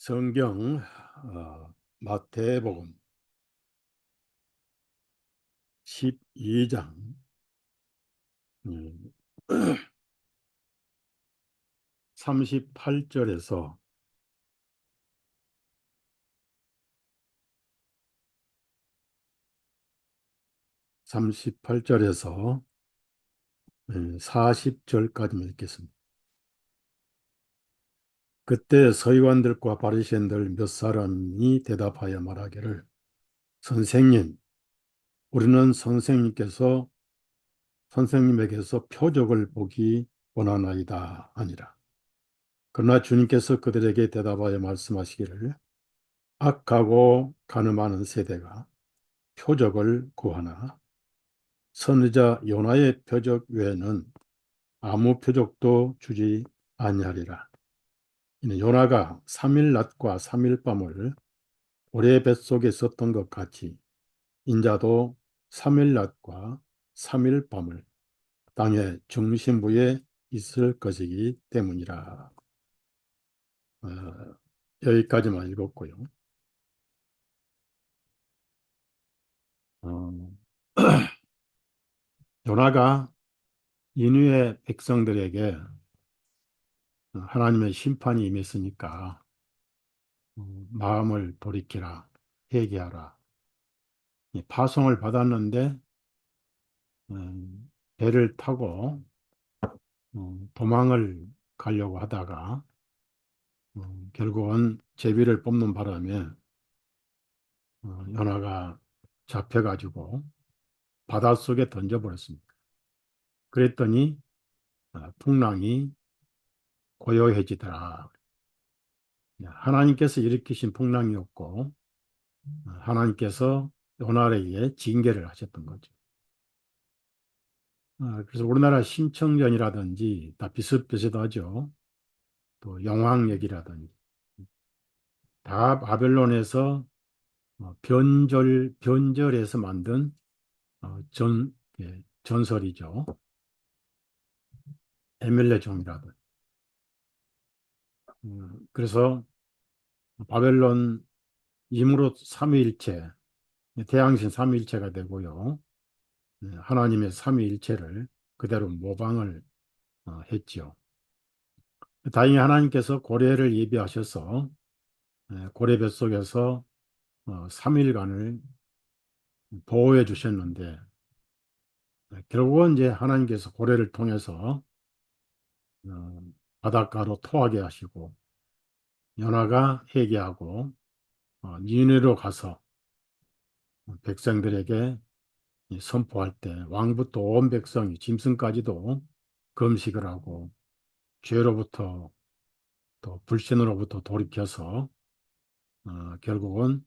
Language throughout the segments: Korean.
성경 마태복음 12장 38절에서 40절까지 읽겠습니다. 그때 서기관들과 바리새인들 몇 사람이 대답하여 말하기를, 선생님, 우리는 선생님에게서 표적을 보기 원하나이다 하니라. 그러나 주님께서 그들에게 대답하여 말씀하시기를, 악하고 가늠하는 세대가 표적을 구하나 선지자 요나의 표적 외에는 아무 표적도 주지 아니하리라. 이는 요나가 3일 낮과 3일 밤을 고래 뱃속에 있었던 것 같이 인자도 3일 낮과 3일 밤을 땅의 중심부에 있을 것이기 때문이라. 어, 여기까지만 읽었고요. 어, 요나가 니느웨 백성들에게 하나님의 심판이 임했으니까 마음을 돌이키라, 회개하라. 파송을 받았는데 배를 타고 도망을 가려고 하다가 결국은 제비를 뽑는 바람에 요나가 잡혀가지고 바닷속에 던져버렸습니다. 그랬더니 풍랑이 고요해지더라. 하나님께서 일으키신 풍랑이었고 하나님께서 요나에게 징계를 하셨던 거죠. 그래서 우리나라 심청전이라든지 다 비슷비슷하죠. 또 영왕얘기라든지 다 바벨론에서 변절해서 만든 전설이죠. 에멜레종이라든지. 그래서 바벨론 이무롯 삼위일체, 태양신 삼위일체가 되고요. 하나님의 삼위일체를 그대로 모방을 했지요. 다행히 하나님께서 고래를 예비하셔서 고래 뱃속에서 3일간을 보호해 주셨는데 결국은 이제 하나님께서 고래를 통해서 어, 바닷가로 토하게 하시고 요나가 회개하고 니느웨로 가서 백성들에게 선포할 때 왕부터 온 백성이 짐승까지도 금식을 하고 죄로부터 또 불신으로부터 돌이켜서 결국은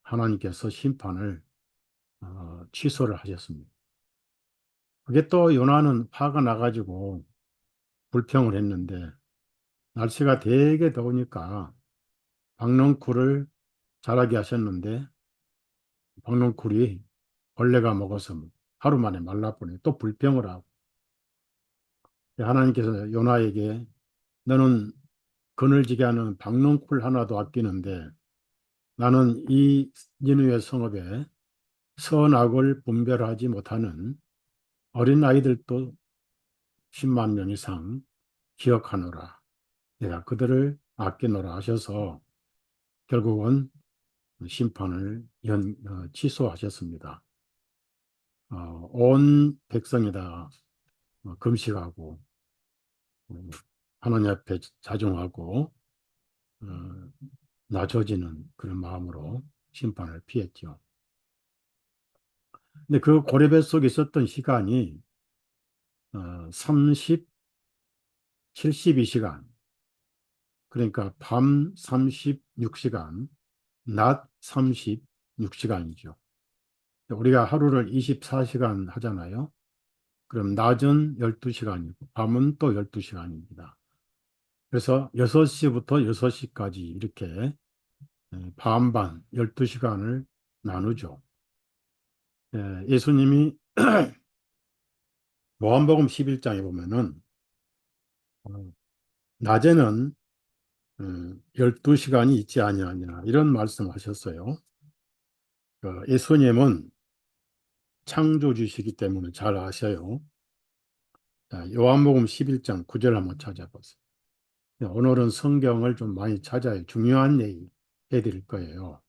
하나님께서 심판을 취소를 하셨습니다. 그게 또 요나는 화가 나가지고 불평을 했는데 날씨가 되게 더우니까 박넝쿨을 자라게 하셨는데 박넝쿨이 벌레가 먹어서 하루 만에 말라버리고 또 불평을 하고 하나님께서 요나에게 너는 그늘지게 하는 박넝쿨 하나도 아끼는데 나는 이 니느웨 성읍에 선악을 분별하지 못하는 어린 아이들도 10만 명 이상 기억하노라. 내가 그들을 아끼노라 하셔서 결국은 심판을 취소하셨습니다. 온 백성이 다 금식하고 하나님 앞에 자중하고 어, 낮아지는 그런 마음으로 심판을 피했죠. 근데 그 고레벨 속에 있었던 시간이 30, 72시간, 그러니까 밤 36시간, 낮 36시간이죠. 우리가 하루를 24시간 하잖아요. 그럼 낮은 12시간이고 밤은 또 12시간입니다. 그래서 6시부터 6시까지 이렇게 반반 12시간을 나누죠. 예수님이 요한복음 11장에 보면은 낮에는 12시간이 있지 아니하냐 이런 말씀하셨어요. 예수님은 창조주시기 때문에 잘 아셔요. 자, 요한복음 11장 9절 한번 찾아보세요. 오늘은 성경을 좀 많이 찾아야 중요한 얘기 해드릴 거예요.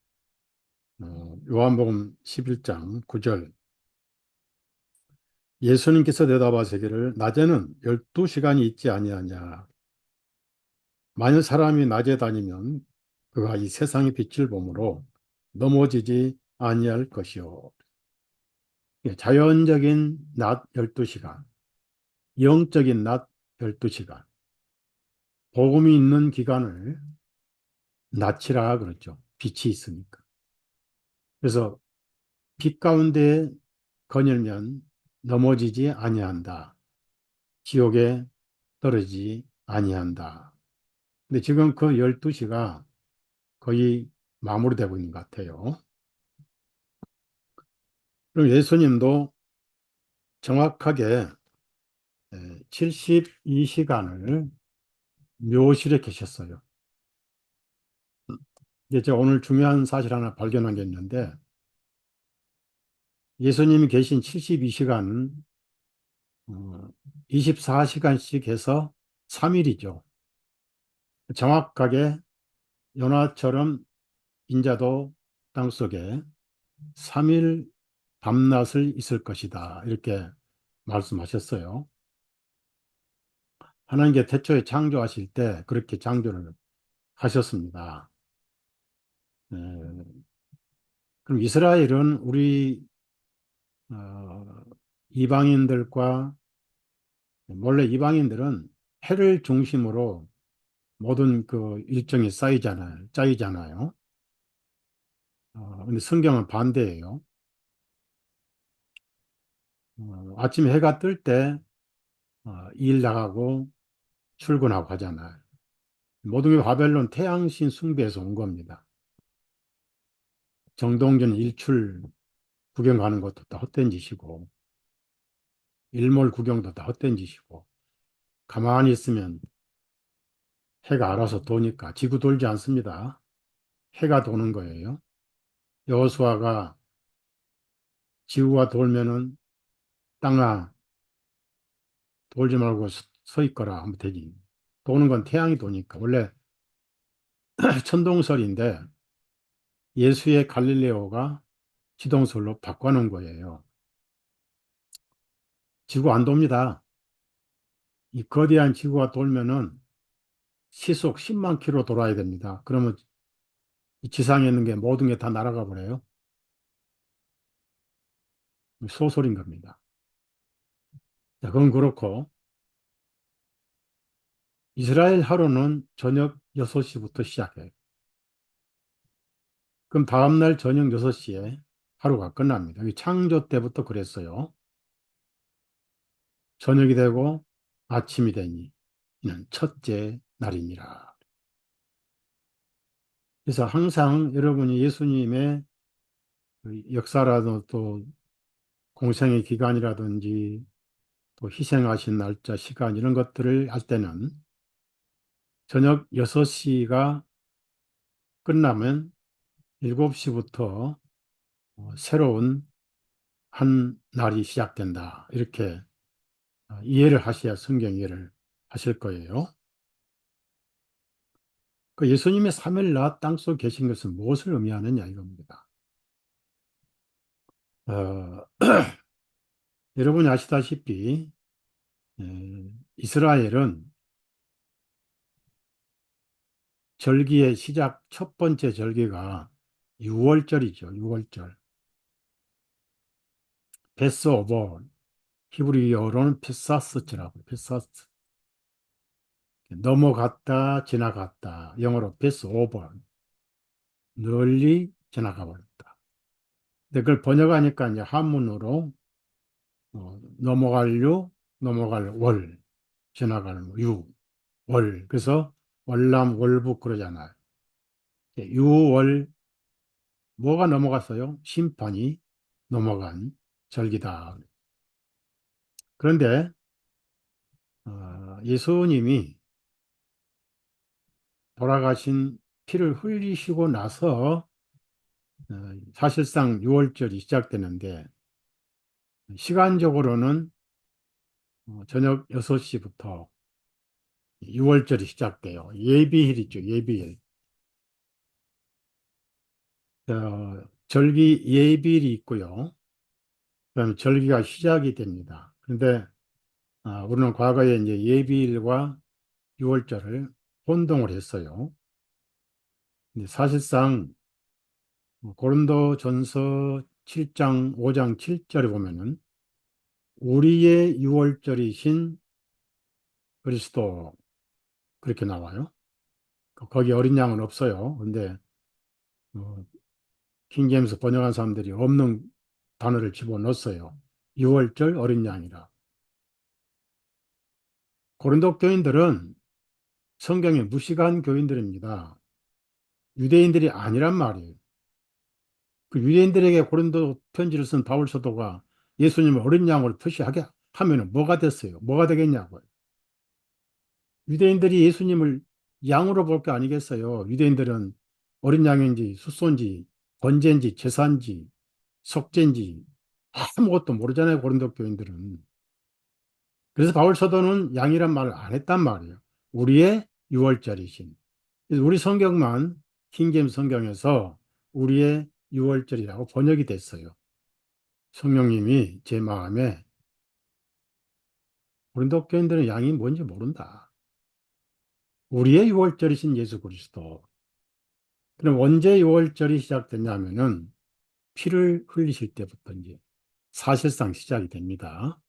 요한복음 11장 9절. 예수님께서 대답하시기를 낮에는 12시간이 있지 아니하냐. 만일 사람이 낮에 다니면 그가 이 세상의 빛을 보므로 넘어지지 아니할 것이요. 예, 자연적인 낮 12시간, 영적인 낮 12시간, 복음이 있는 기간을 낮이라 그러죠. 빛이 있으니까. 그래서 빛 가운데 거닐면 넘어지지 아니한다. 지옥에 떨어지지 아니한다. 근데 지금 그 12시가 거의 마무리되고 있는 것 같아요. 그럼 예수님도 정확하게 72시간을 묘실에 계셨어요. 이제 제가 오늘 중요한 사실 하나 발견한 게 있는데 예수님이 계신 72시간은 24시간씩 해서 3일이죠. 정확하게 요나처럼 인자도 땅속에 3일 밤낮을 있을 것이다. 이렇게 말씀하셨어요. 하나님께 태초에 창조하실 때 그렇게 창조를 하셨습니다. 에, 그럼 이스라엘은 우리 어, 이방인들과 원래 이방인들은 해를 중심으로 모든 그 일정이 짜이잖아요. 근데 성경은 반대예요. 아침에 해가 뜰 때 일 나가고 출근하고 하잖아요. 모든 게 바벨론 태양신 숭배에서 온 겁니다. 정동전 일출 구경 가는 것도 다 헛된 짓이고, 일몰 구경도 다 헛된 짓이고, 가만히 있으면 해가 알아서 도니까 지구 돌지 않습니다. 해가 도는 거예요. 여호수아가 지구가 돌면은 땅아 돌지 말고 서 있거라 하면 되지. 도는 건 태양이 도니까. 원래 천동설인데 예수의 갈릴레오가 지동설로 바꿔놓은 거예요. 지구 안 돕니다. 이 거대한 지구가 돌면은 시속 10만 킬로 돌아야 됩니다. 그러면 이 지상에 있는 게 모든 게 다 날아가 버려요. 소설인 겁니다. 자, 그건 그렇고 이스라엘 하루는 저녁 6시부터 시작해요. 그럼 다음날 저녁 6시에 하루가 끝납니다. 창조 때부터 그랬어요. 저녁이 되고 아침이 되니 이는 첫째 날이니라. 그래서 항상 여러분이 예수님의 그 역사라도 또 공생의 기간이라든지 또 희생하신 날짜, 시간 이런 것들을 할 때는 저녁 6시가 끝나면 7시부터 새로운 한 날이 시작된다. 이렇게 이해를 하셔야 성경 이해를 하실 거예요. 그 예수님의 3일 낮 땅속에 계신 것은 무엇을 의미하느냐 이겁니다. 어, 여러분이 아시다시피 이스라엘은 절기의 시작 첫 번째 절기가 6월절이죠. 6월절. 패스오버 히브리어로는 페사스라고 페사스. 넘어갔다 지나갔다. 영어로 패스오버 널리 지나가 버렸다. 근데 그걸 번역하니까 이제 한문으로 넘어갈 넘어갈 월, 지나갈 유, 월. 그래서 월남 월북 그러잖아요. 유월 뭐가 넘어갔어요? 심판이 넘어간 절기다. 그런데 예수님이 돌아가신 피를 흘리시고 나서 사실상 유월절이 시작되는데 시간적으로는 저녁 6시부터 유월절이 시작돼요. 예비일이죠, 예비일. 절기 예비일이 있고요. 그다음에 절기가 시작이 됩니다. 그런데 우리는 과거에 이제 예비일과 유월절을 혼동을 했어요. 근데 사실상 고린도전서 7장 5장 7절에 보면은 우리의 유월절이신 그리스도 그렇게 나와요. 거기 어린 양은 없어요. 근데 어, 킹제임스 번역한 사람들이 없는 단어를 집어넣었어요. 유월절 어린 양이라. 고린도 교인들은 성경에 무식한 교인들입니다. 유대인들이 아니란 말이에요. 그 유대인들에게 고린도 편지를 쓴 바울 사도가 예수님을 어린 양으로 표시하게 하면 뭐가 됐어요? 뭐가 되겠냐고요. 유대인들이 예수님을 양으로 볼 게 아니겠어요? 유대인들은 어린 양인지 숫소인지 번제인지 제사인지 속죄인지 아무것도 모르잖아요. 고린도 교인들은. 그래서 바울 사도는 양이란 말을 안 했단 말이에요. 우리의 유월절이신. 그래서 우리 성경만 킹제임스 성경에서 우리의 유월절이라고 번역이 됐어요. 성령님이 제 마음에 고린도 교인들은 양이 뭔지 모른다. 우리의 유월절이신 예수 그리스도. 그럼 언제 유월절이 시작됐냐면은 피를 흘리실 때부터 이제 사실상 시작이 됩니다.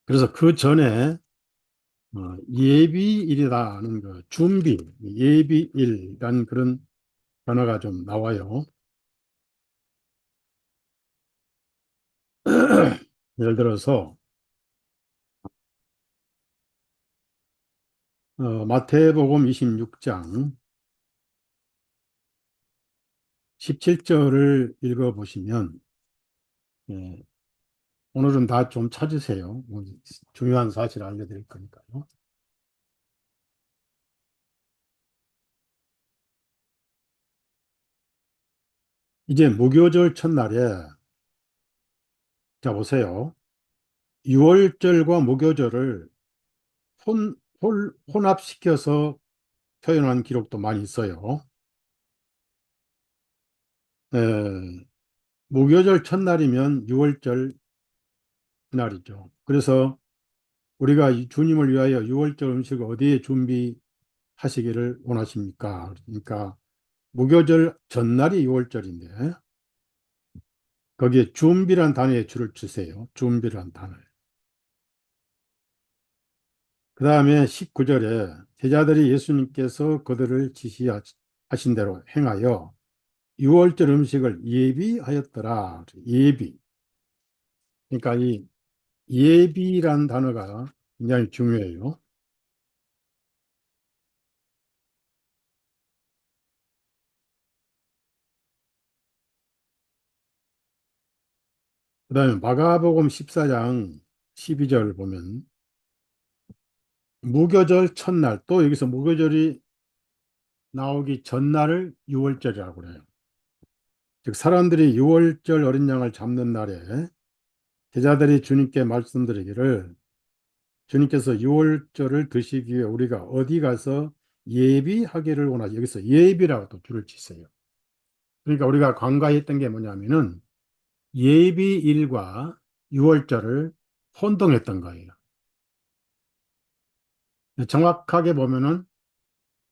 그래서 그 전에 예비일이라는 그 준비, 예비일이라는 그런 단어가 좀 나와요. 예를 들어서 마태복음 26장 17절을 읽어보시면 예, 오늘은 다 좀 찾으세요. 중요한 사실 알려드릴 거니까요. 이제 무교절 첫날에 자 보세요. 유월절과 무교절을 혼합시켜서 표현한 기록도 많이 있어요. 에, 무교절 첫날이면 유월절 그날이죠. 그래서 우리가 이 주님을 위하여 유월절 음식을 어디에 준비하시기를 원하십니까? 그러니까 무교절 전날이 유월절인데 거기에 준비란 단어에 줄을 주세요. 준비란 단어. 그 다음에 19절에 제자들이 예수님께서 그들을 지시하신 대로 행하여 유월절 음식을 예비하였더라. 예비. 그러니까 이 예비란 단어가 굉장히 중요해요. 그 다음에 마가복음 14장 12절 보면 무교절 첫날 또 여기서 무교절이 나오기 전날을 유월절이라고 그래요. 즉 사람들이 유월절 어린 양을 잡는 날에 제자들이 주님께 말씀드리기를 주님께서 유월절을 드시기 위해 우리가 어디 가서 예비하기를 원하지. 여기서 예비라고 또 줄을 치세요. 그러니까 우리가 관가했던 게 뭐냐면은 예비일과 유월절을 혼동했던 거예요. 정확하게 보면은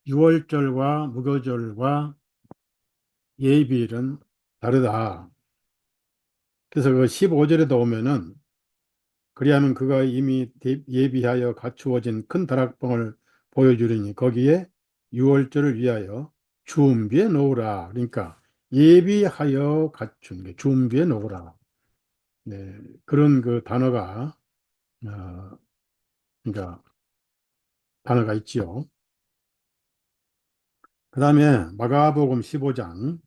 유월절과 무교절과 예비일은 다르다. 그래서 그 15절에도 오면은 그리하면 그가 이미 예비하여 갖추어진 큰 다락방을 보여주리니 거기에 유월절을 위하여 준비해 놓으라. 그러니까 예비하여 갖춘 게 준비해 놓으라. 네, 그런 그 단어가 그러니까 단어가 있지요. 그 다음에 마가복음 15장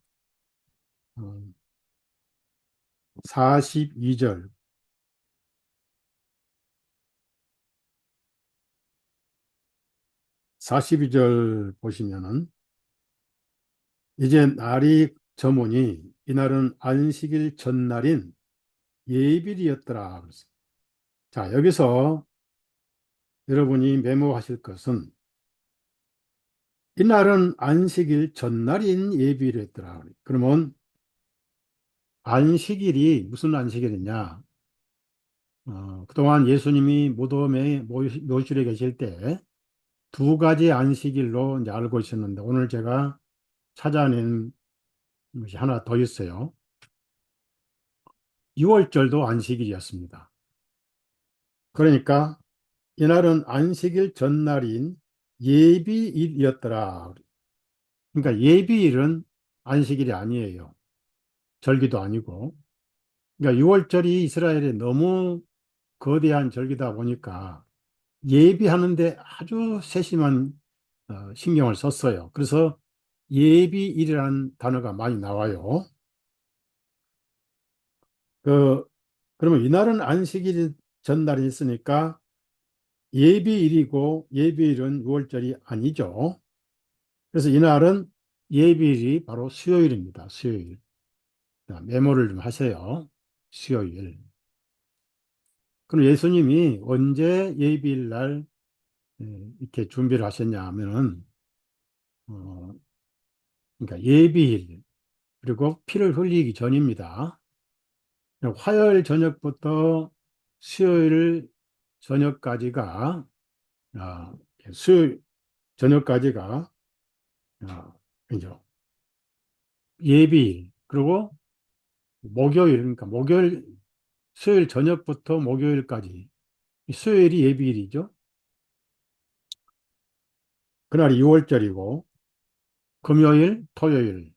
42절 42절 보시면은 이제 날이 저무니 이날은 안식일 전날인 예일이었더라. 그랬어요. 자, 여기서 여러분이 메모하실 것은 이날은 안식일 전날인 예비일이었더라. 그러면 안식일이 무슨 안식일이냐? 그동안 예수님이 무덤에 묘실에 계실 때 두 가지 안식일로 이제 알고 있었는데 오늘 제가 찾아낸 것이 하나 더 있어요. 6월절도 안식일이었습니다. 그러니까 이날은 안식일 전날인 예비일이었더라. 그러니까 예비일은 안식일이 아니에요. 절기도 아니고. 그러니까 6월절이 이스라엘에 너무 거대한 절기다 보니까 예비하는데 아주 세심한 신경을 썼어요. 그래서 예비일이라는 단어가 많이 나와요. 그, 그러면 이날은 안식일 전날이 있으니까 예비일이고 예비일은 6월절이 아니죠. 그래서 이날은 예비일이 바로 수요일입니다. 수요일. 자, 메모를 좀 하세요. 수요일. 그럼 예수님이 언제 예비일 날 이렇게 준비를 하셨냐 하면은 어, 그러니까 예비일 그리고 피를 흘리기 전입니다. 화요일 저녁부터 수요일 저녁까지가 아, 수요일 저녁까지가 이제 예비일 그리고 목요일 그러니까 목요일 수요일 저녁부터 목요일까지 수요일이 예비일이죠. 그날이 6월절이고 금요일 토요일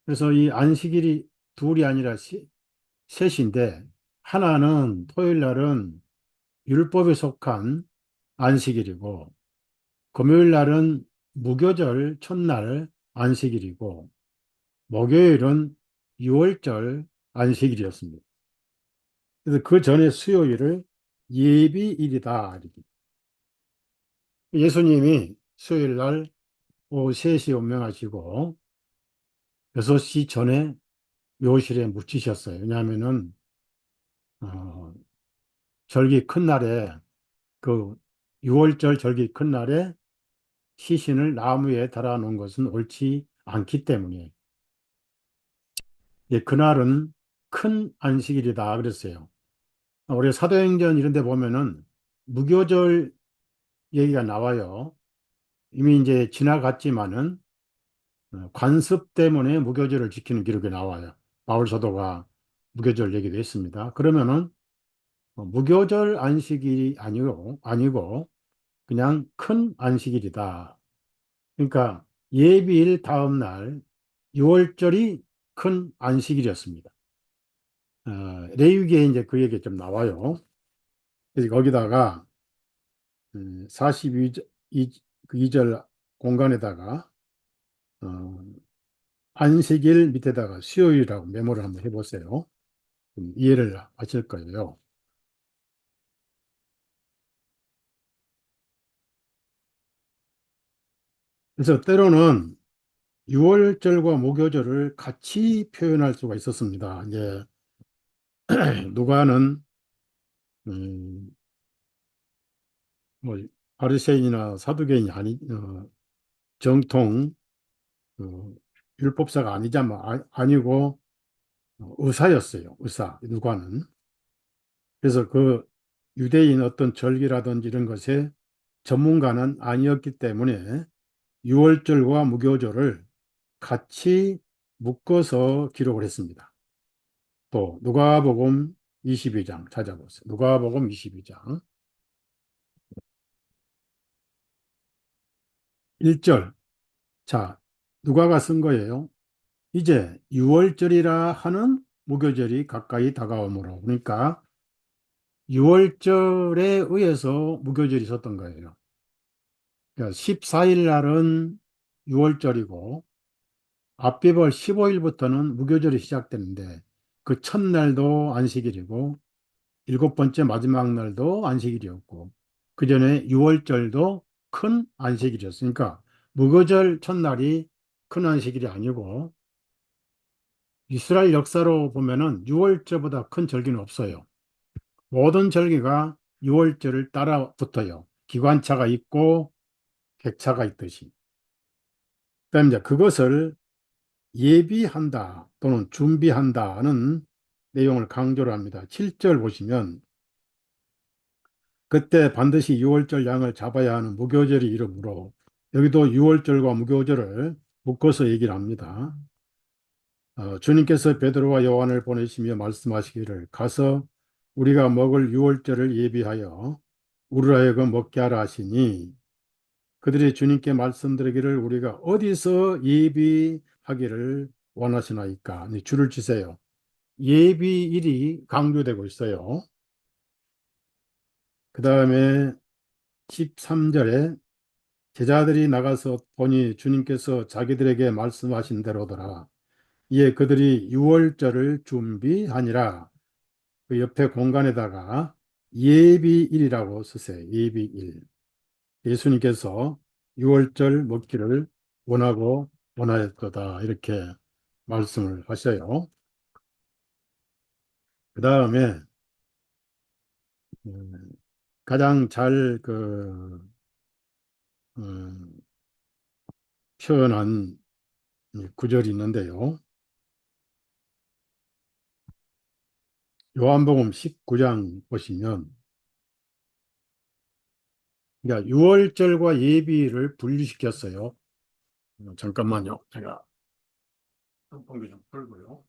그래서 이 안식일이 둘이 아니라 셋인데 하나는 토요일 날은 율법에 속한 안식일이고 금요일 날은 무교절 첫날 안식일이고 목요일은 6월절 안식일이었습니다. 그래서 그 전에 수요일을 예비일이다. 이렇게. 예수님이 수요일 날 오후 3시에 운명하시고 6시 전에 묘실에 묻히셨어요. 왜냐하면은 어, 절기 큰 날에 그 6월절 절기 큰 날에 시신을 나무에 달아놓은 것은 옳지 않기 때문에 그날은 큰 안식일이다 그랬어요. 우리 사도행전 이런 데 보면은 무교절 얘기가 나와요. 이미 이제 지나갔지만은 관습 때문에 무교절을 지키는 기록이 나와요. 바울 사도가 무교절 얘기도 했습니다. 그러면은 무교절 안식일이 아니고 그냥 큰 안식일이다. 그러니까 예비일 다음 날 6월절이 큰 안식일이었습니다. 레위기에 이제 그 얘기 좀 나와요. 그래서 거기다가 42절, 그 2절 공간에다가 어, 안식일 밑에다가 수요일이라고 메모를 한번 해보세요. 이해를 하실 거예요. 그래서 때로는 6월절과 무교절을 같이 표현할 수가 있었습니다. 이제 누가는 음, 뭐 바리새인이나 사두개인이 정통 그 율법사가 아니고 의사였어요. 의사 누가는. 그래서 그 유대인 어떤 절기라든지 이런 것에 전문가는 아니었기 때문에 유월절과 무교절을 같이 묶어서 기록을 했습니다. 또 누가복음 22장 찾아보세요. 누가복음 22장 1절. 자, 누가가 쓴 거예요. 이제 유월절이라 하는 무교절이 가까이 다가오므로 그러니까 유월절에 의해서 무교절이 있었던 거예요. 그러니까 14일 날은 유월절이고 앞뒤벌 15일부터는 무교절이 시작되는데 그 첫날도 안식일이고 일곱 번째 마지막 날도 안식일이었고 그 전에 유월절도 큰 안식일이었으니까 무교절 첫날이 큰 안식일이 아니고 이스라엘 역사로 보면은 6월절보다 큰 절기는 없어요. 모든 절기가 6월절을 따라 붙어요. 기관차가 있고 객차가 있듯이. 그다음에 이제 그것을 예비한다 또는 준비한다는 내용을 강조를 합니다. 7절 보시면 그때 반드시 유월절 양을 잡아야 하는 무교절이 이르므로 여기도 유월절과 무교절을 묶어서 얘기를 합니다. 주님께서 베드로와 요한을 보내시며 말씀하시기를 가서 우리가 먹을 유월절을 예비하여 우리로 하여금 먹게 하라 하시니 그들이 주님께 말씀드리기를 우리가 어디서 예비하기를 원하시나이까? 줄을 치세요. 예비일이 강조되고 있어요. 그 다음에 13절에 제자들이 나가서 보니 주님께서 자기들에게 말씀하신 대로더라. 이에 그들이 유월절을 준비하니라. 그 옆에 공간에다가 예비일이라고 쓰세요. 예비일. 예수님께서 유월절 먹기를 원하고 원하였도다. 이렇게 말씀을 하셔요. 그 다음에 가장 잘 음, 표현한 구절이 있는데요. 요한복음 19장 보시면 그러니까 유월절과 예비를 분리시켰어요. 잠깐만요. 제가 선풍기 좀 풀고요.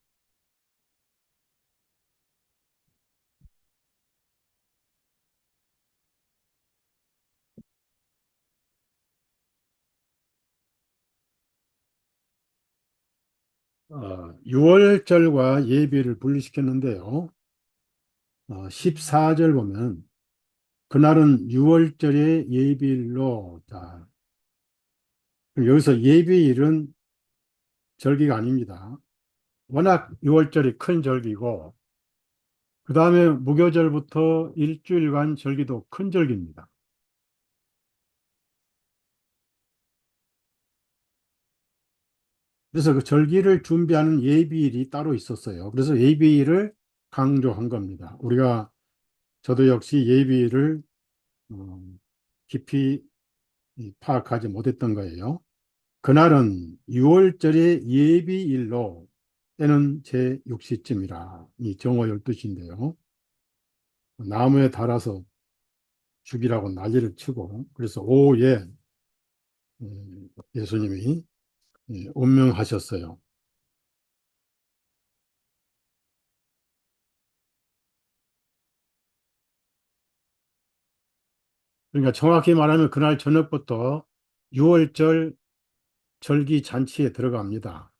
유월절과 예비를 분리시켰는데요. 14절 보면 그날은 유월절의 예비일로 자, 여기서 예비일은 절기가 아닙니다. 워낙 유월절이 큰 절기고 그 다음에 무교절부터 일주일간 절기도 큰 절기입니다. 그래서 그 절기를 준비하는 예비일이 따로 있었어요. 그래서 예비일을 강조한 겁니다. 우리가 저도 역시 예비일을 어, 깊이 파악하지 못했던 거예요. 그날은 6월절의 예비일로 때는 제6시쯤이라 이 정오 12시인데요. 나무에 달아서 죽이라고 난리를 치고 그래서 오후에 예수님이 운명하셨어요. 그러니까 정확히 말하면 그날 저녁부터 6월절 절기 잔치에 들어갑니다.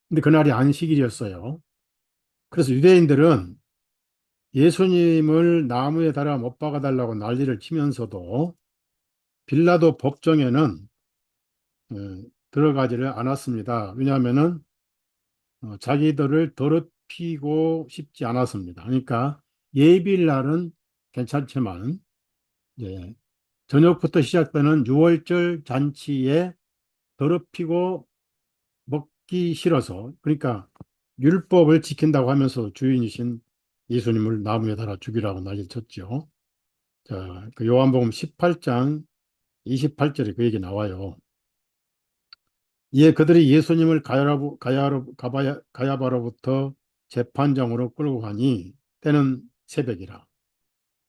근데 그날이 안식일이었어요. 그래서 유대인들은 예수님을 나무에 달아 못 박아달라고 난리를 치면서도 빌라도 법정에는 어, 들어가지를 않았습니다. 왜냐하면은 자기들을 더럽히고 싶지 않았습니다. 그러니까 예비일 날은 괜찮지만 이제 저녁부터 시작되는 유월절 잔치에 더럽히고 먹기 싫어서 그러니까 율법을 지킨다고 하면서 주인이신 예수님을 나무에 달아 죽이라고 난리를 쳤죠. 자, 그 요한복음 18장 28절에 그 얘기 나와요. 이에 그들이 예수님을 가야바로부터 재판장으로 끌고 가니 때는 새벽이라.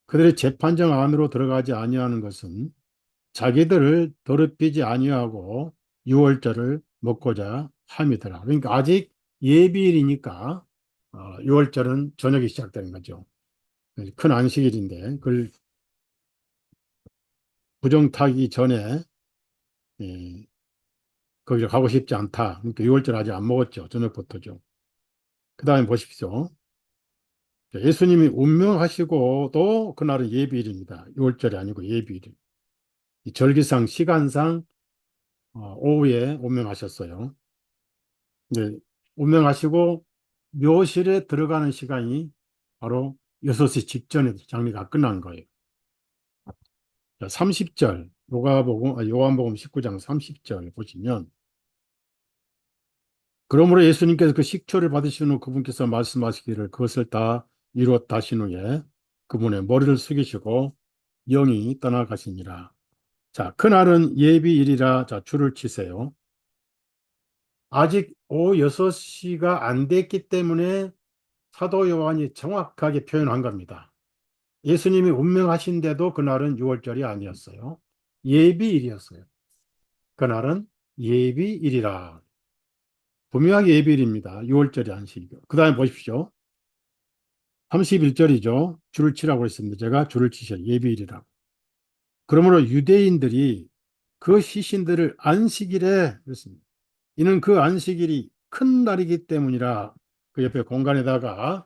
그들이 재판장 안으로 들어가지 아니하는 것은 자기들을 더럽히지 아니하고 유월절을 먹고자 함이더라. 그러니까 아직 예비일이니까 유월절은 저녁에 시작되는 거죠. 큰 안식일인데 그걸 부정 타기 전에 예, 거기를 가고 싶지 않다. 그러니까 6월절 아직 안 먹었죠. 저녁부터죠. 그 다음에 보십시오. 예수님이 운명하시고도 그날은 예비일입니다. 6월절이 아니고 예비일. 이 절기상 시간상 오후에 운명하셨어요. 네, 운명하시고 묘실에 들어가는 시간이 바로 6시 직전에 장례가 끝난 거예요. 자, 30절 요한복음 19장 30절 보시면 그러므로 예수님께서 그 식초를 받으신 후 그분께서 말씀하시기를 그것을 다 이루었다 하신 후에 그분의 머리를 숙이시고 영이 떠나가시니라. 자, 그날은 예비일이라. 자, 줄을 치세요. 아직 오후 6시가 안 됐기 때문에 사도 요한이 정확하게 표현한 겁니다. 예수님이 운명하신데도 그날은 6월절이 아니었어요. 예비일이었어요. 그날은 예비일이라. 분명하게 예비일입니다. 6월절이 안식이고. 그 다음에 보십시오. 31절이죠. 줄을 치라고 했습니다. 제가 줄을 치셔. 예비일이라고. 그러므로 유대인들이 그 시신들을 안식일에 그랬습니다. 이는 그 안식일이 큰 날이기 때문이라. 그 옆에 공간에다가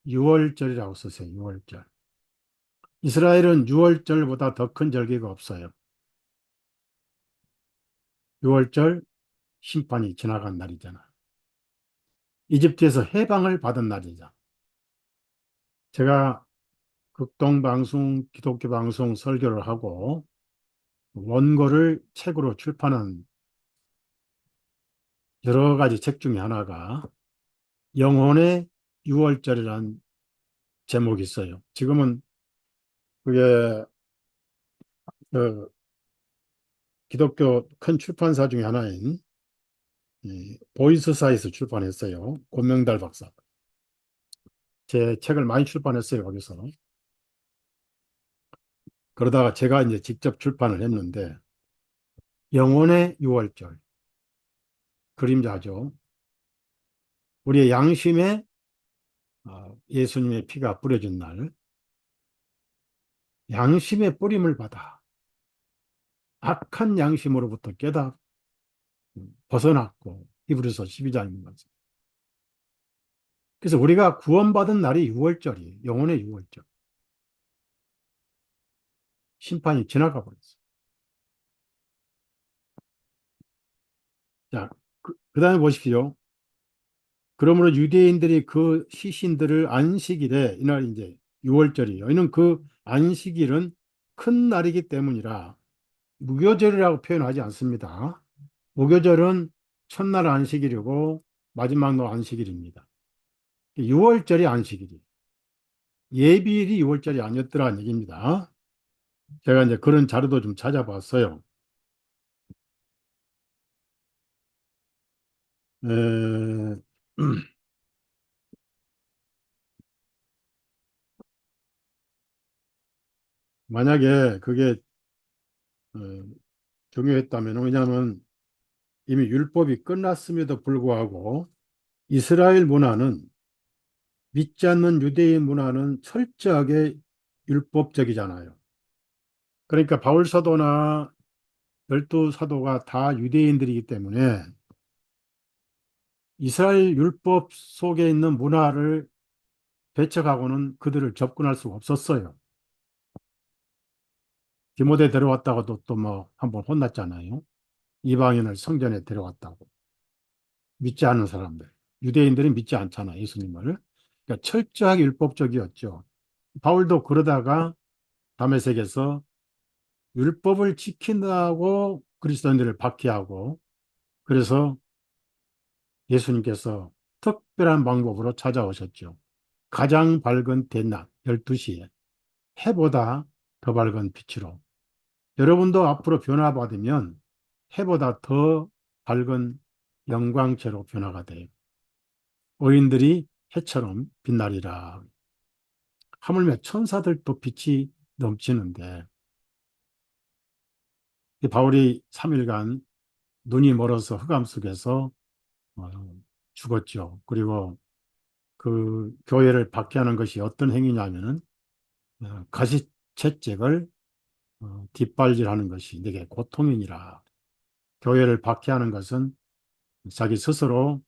6월절이라고 쓰세요. 6월절. 이스라엘은 6월절보다 더 큰 절기가 없어요. 6월절 심판이 지나간 날이잖아. 이집트에서 해방을 받은 날이죠. 제가 극동방송, 기독교 방송 설교를 하고 원고를 책으로 출판한 여러 가지 책 중에 하나가 영혼의 6월절이라는 제목이 있어요. 지금은 그게 그 기독교 큰 출판사 중에 하나인 이 보이스사에서 출판했어요. 권명달 박사. 제 책을 많이 출판했어요, 거기서. 그러다가 제가 이제 직접 출판을 했는데 영혼의 6월절 그림자죠. 우리의 양심에 예수님의 피가 뿌려진 날, 양심의 뿌림을 받아 악한 양심으로부터 깨다 벗어났고 히브리서 12장인 거죠. 그래서 우리가 구원받은 날이 6월절이에요. 영혼의 6월절. 심판이 지나가 버렸어요. 자, 그다음에 보십시오. 그러므로 유대인들이 그 시신들을 안식일에 이날 이제 6월절이에요. 이는 그 안식일은 큰 날이기 때문이라 무교절이라고 표현하지 않습니다. 무교절은 첫날 안식일이고 마지막 날 안식일입니다. 6월절이 안식일이. 예비일이 6월절이 아니었더라는 얘기입니다. 제가 이제 그런 자료도 좀 찾아봤어요. 에, 만약에 그게 어, 중요했다면, 왜냐하면 이미 율법이 끝났음에도 불구하고 이스라엘 문화는 믿지 않는 유대인 문화는 철저하게 율법적이잖아요. 그러니까 바울 사도나 열두 사도가 다 유대인들이기 때문에 이스라엘 율법 속에 있는 문화를 배척하고는 그들을 접근할 수가 없었어요. 디모데 데려왔다가도 또 뭐 한번 혼났잖아요. 이방인을 성전에 데려왔다고. 믿지 않는 사람들. 유대인들이 믿지 않잖아, 예수님을. 그러니까 철저하게 율법적이었죠. 바울도 그러다가 다메섹에서 율법을 지킨다고 그리스도인들을 박해하고 그래서 예수님께서 특별한 방법으로 찾아오셨죠. 가장 밝은 대낮 12시에 해보다 더 밝은 빛으로 여러분도 앞으로 변화받으면 해보다 더 밝은 영광체로 변화가 돼요. 의인들이 해처럼 빛나리라. 하물며 천사들도 빛이 넘치는데 바울이 3일간 눈이 멀어서 흑암 속에서 어, 죽었죠. 그리고 그 교회를 박해하는 것이 어떤 행위냐면은 가시채찍을 뒷발질하는 것이 내게 고통이니라. 교회를 박해하는 것은 자기 스스로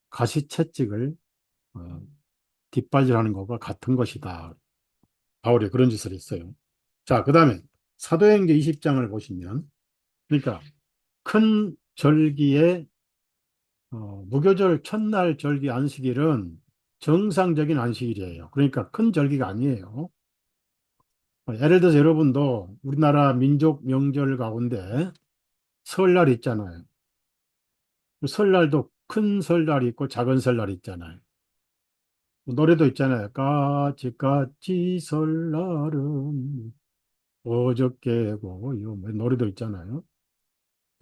가시채찍을 어, 뒷발질하는 것과 같은 것이다. 바울이 그런 짓을 했어요. 자, 그 다음에 사도행전 20장을 보시면 그러니까 큰 절기에 무교절 첫날 절기 안식일은 정상적인 안식일이에요. 그러니까 큰 절기가 아니에요. 예를 들어서 여러분도 우리나라 민족 명절 가운데 설날 있잖아요. 그 설날도 큰 설날이 있고 작은 설날이 있잖아요. 노래도 있잖아요. 까치까치 설날은 어저께고, 뭐 노래도 있잖아요.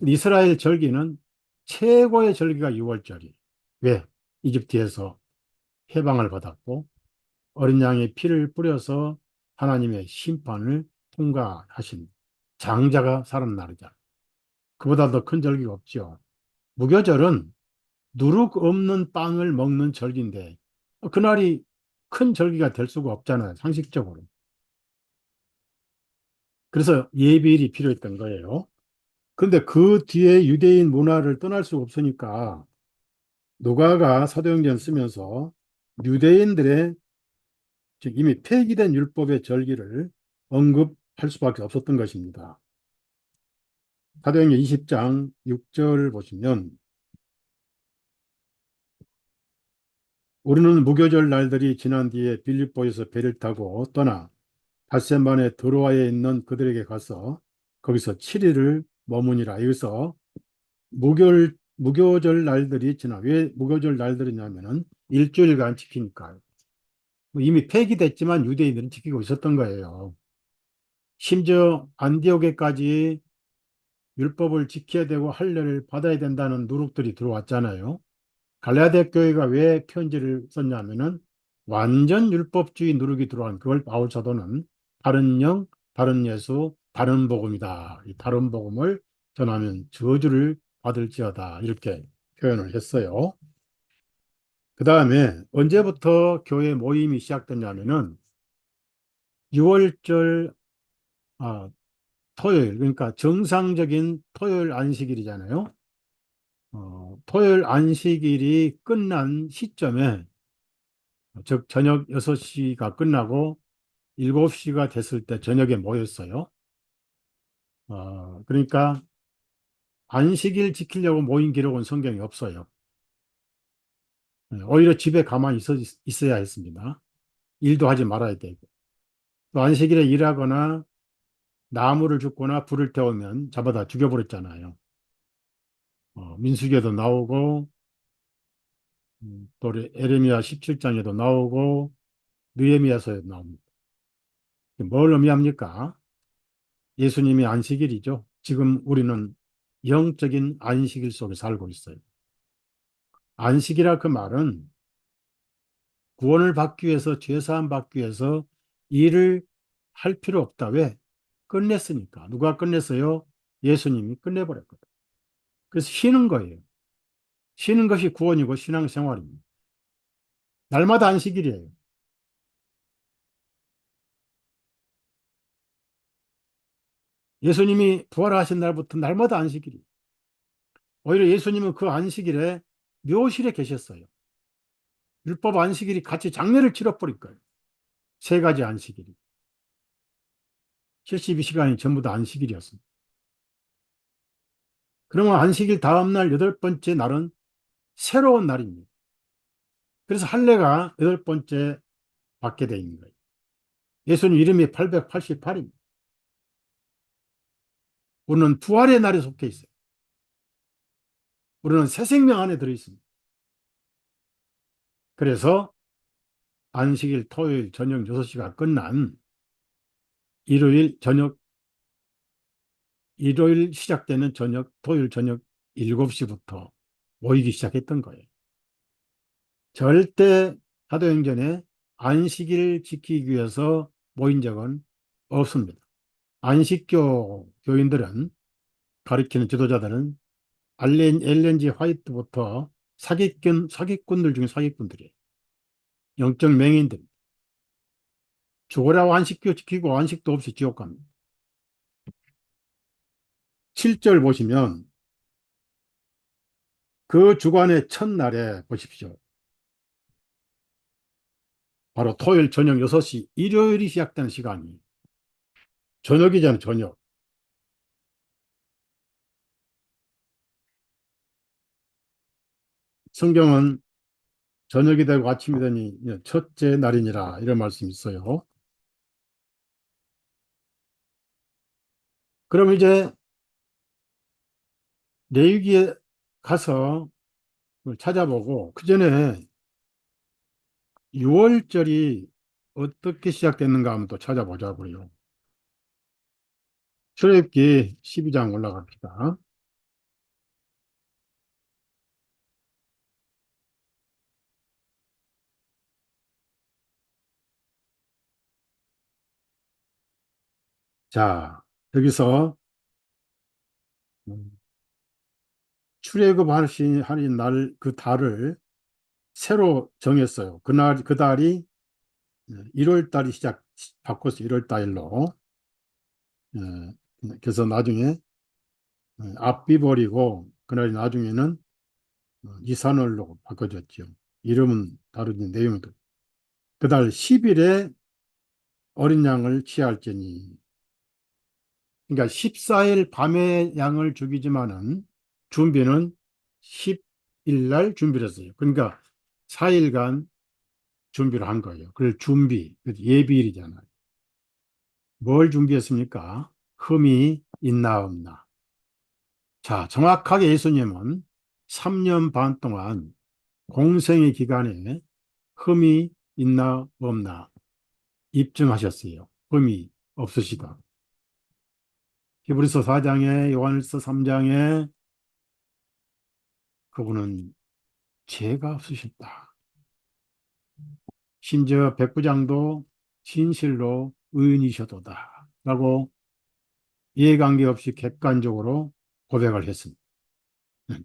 이스라엘 절기는 최고의 절기가 6월절이. 왜? 이집트에서 해방을 받았고 어린 양의 피를 뿌려서 하나님의 심판을 통과하신 장자가 살은 날이잖아. 그보다 더 큰 절기가 없죠. 무교절은 누룩 없는 빵을 먹는 절기인데 그날이 큰 절기가 될 수가 없잖아요. 상식적으로. 그래서 예비일이 필요했던 거예요. 그런데 그 뒤에 유대인 문화를 떠날 수가 없으니까 누가가 사도행전 쓰면서 유대인들의 즉 이미 폐기된 율법의 절기를 언급할 수밖에 없었던 것입니다. 사도행전 20장 6절 보시면 우리는 무교절 날들이 지난 뒤에 빌립보에서 배를 타고 떠나 닷새 만에 드로아에 있는 그들에게 가서 거기서 7일을 머무니라. 여기서 무교절 날들이 지나 왜 무교절 날들이냐면은 일주일간 지키니까요. 뭐 이미 폐기됐지만 유대인들은 지키고 있었던 거예요. 심지어 안디옥에까지 율법을 지켜야 되고 할례를 받아야 된다는 누룩들이 들어왔잖아요. 갈라디아 교회가 왜 편지를 썼냐면은 완전 율법주의 누룩이 들어온 그걸 바울 사도는 다른 영, 다른 예수, 다른 복음이다. 이 다른 복음을 전하면 저주를 받을지어다. 이렇게 표현을 했어요. 그 다음에 언제부터 교회 모임이 시작됐냐면은 6월절 토요일, 그러니까 정상적인 토요일 안식일이잖아요. 토요일 안식일이 끝난 시점에, 즉, 저녁 6시가 끝나고 7시가 됐을 때 저녁에 모였어요. 그러니까 안식일 지키려고 모인 기록은 성경에 없어요. 오히려 집에 가만히 있어야 했습니다. 일도 하지 말아야 되고. 또 안식일에 일하거나 나무를 줍거나 불을 태우면 잡아다 죽여버렸잖아요. 민수기에도 나오고, 또 에레미야 17장에도 나오고, 느헤미야서에도 나옵니다. 뭘 의미합니까? 예수님이 안식일이죠. 지금 우리는 영적인 안식일 속에 살고 있어요. 안식이라 그 말은 구원을 받기 위해서, 죄사함 받기 위해서 일을 할 필요 없다. 왜? 끝냈으니까. 누가 끝냈어요? 예수님이 끝내버렸거든. 그래서 쉬는 거예요. 쉬는 것이 구원이고 신앙생활입니다. 날마다 안식일이에요. 예수님이 부활하신 날부터 날마다 안식일이에요. 오히려 예수님은 그 안식일에 묘실에 계셨어요. 율법 안식일이 같이 장례를 치러버릴 거예요. 세 가지 안식일이. 72시간이 전부 다 안식일이었습니다. 그러면 안식일 다음날 8번째 날은 새로운 날입니다. 그래서 할례가 8번째 받게 되어 있는 거예요. 예수님 이름이 888입니다. 우리는 부활의 날에 속해 있어요. 우리는 새 생명 안에 들어있습니다. 그래서 안식일 토요일 저녁 6시가 끝난 일요일 저녁, 일요일 시작되는 저녁, 토요일 저녁 7시부터 모이기 시작했던 거예요. 절대 사도행전에 안식일 지키기 위해서 모인 적은 없습니다. 안식교 교인들은 가리키는 지도자들은 엘렌지 화이트부터 사기꾼들 중에 사기꾼들이에요. 영적 맹인들. 죽으라고 안식교 지키고 안식도 없이 지옥 갑니다. 7절 보시면 그 주간의 첫날에 보십시오. 바로 토요일 저녁 6시, 일요일이 시작되는 시간이 저녁이잖아요, 저녁. 성경은 저녁이 되고 아침이 되니 첫째 날이니라 이런 말씀이 있어요. 그럼 이제 레위기에 가서 그걸 찾아보고 그 전에 6월절이 어떻게 시작됐는가 한번 또 찾아보자고요. 출애굽기 12장 올라갑시다. 자, 여기서 음, 하는 날, 그 달을 새로 정했어요. 그날, 그 달이 1월 달이 바꿔서 1월 달로. 그래서 나중에 앞비 버리고, 그날이 나중에는 이산월로 바꿔졌죠. 이름은 다르지, 내용은. 그달 10일에 어린 양을 취할지니. 그러니까 14일 밤에 양을 죽이지만은 준비는 10일 날 준비를 했어요. 그러니까 4일간 준비를 한 거예요. 그래서 준비, 예비일이잖아요. 뭘 준비했습니까? 흠이 있나 없나. 자, 정확하게 예수님은 3년 반 동안 공생의 기간에 흠이 있나 없나 입증하셨어요. 흠이 없으시다. 히브리서 4장에 요한일서 3장에 그분은 죄가 없으셨다. 심지어 백부장도 진실로 의인이셔도다. 라고 이해관계 없이 객관적으로 고백을 했습니다.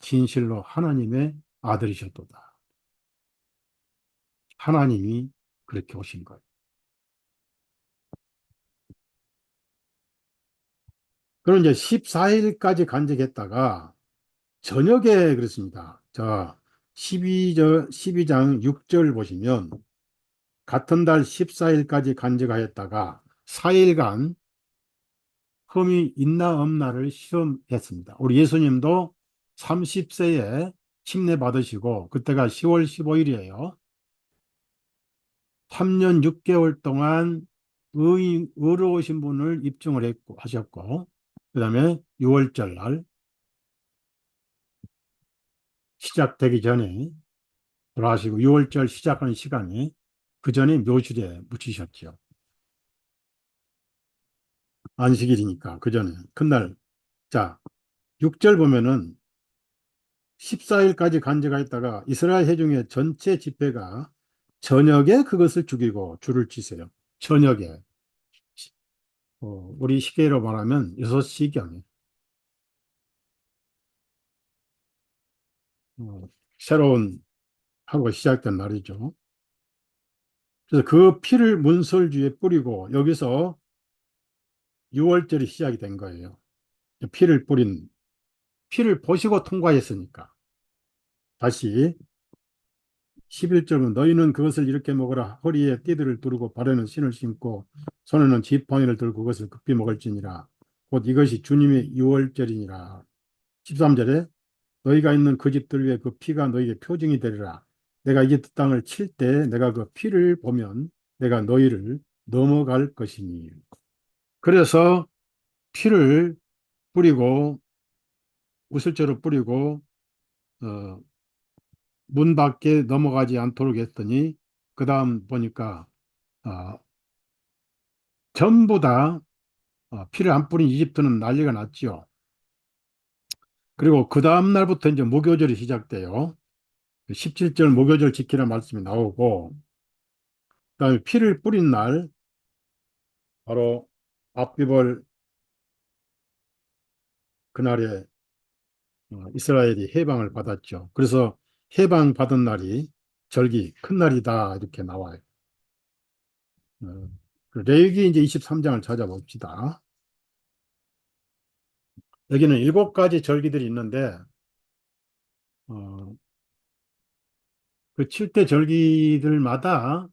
진실로 하나님의 아들이셨도다. 하나님이 그렇게 오신 거예요. 그럼 이제 14일까지 간직했다가 저녁에 그랬습니다. 자, 12장 6절 보시면 같은 달 14일까지 간직하였다가 4일간 흠이 있나 없나를 시험했습니다. 우리 예수님도 30세에 침례 받으시고 그때가 10월 15일이에요. 3년 6개월 동안 의로우신 분을 입증을 하셨고 그 다음에 6월절 날 시작되기 전에 돌아가시고 6월절 시작하는 시간이 그 전에 묘실에 묻히셨죠. 안식일이니까 그 전에 그날. 자, 6절 보면은 14일까지 간제가 있다가 이스라엘 회중의 전체 집회가 저녁에 그것을 죽이고 줄을 치세요. 저녁에. 우리 시계로 말하면 6시경에 새로운 하루가 시작된 날이죠. 그래서 그 피를 문설주에 뿌리고 여기서 6월절이 시작이 된 거예요. 피를 보시고 통과했으니까. 다시 11절은 너희는 그것을 이렇게 먹으라. 허리에 띠들을 두르고 발에는 신을 신고 손에는 지팡이를 들고 그것을 급히 먹을지니라. 곧 이것이 주님의 유월절이니라. 13절에 너희가 있는 그 집들 위에 그 피가 너희에게 표징이 되리라. 내가 이집트 땅을 칠 때 내가 그 피를 보면 내가 너희를 넘어갈 것이니. 그래서 피를 뿌리고 우슬째로 뿌리고 어, 문 밖에 넘어가지 않도록 했더니 그 다음 보니까 어, 전부 다 피를 안 뿌린 이집트는 난리가 났죠. 그리고 그 다음 날부터 이제 무교절이 시작돼요. 17절 무교절 지키라 말씀이 나오고 그다음에 피를 뿌린 날 바로 앞비벌 그날에 이스라엘이 해방을 받았죠. 그래서 해방 받은 날이 절기 큰 날이다 이렇게 나와요. 그 레위기 이제 23장을 찾아봅시다. 여기는 7가지 절기들이 있는데 어, 그 7대 절기들마다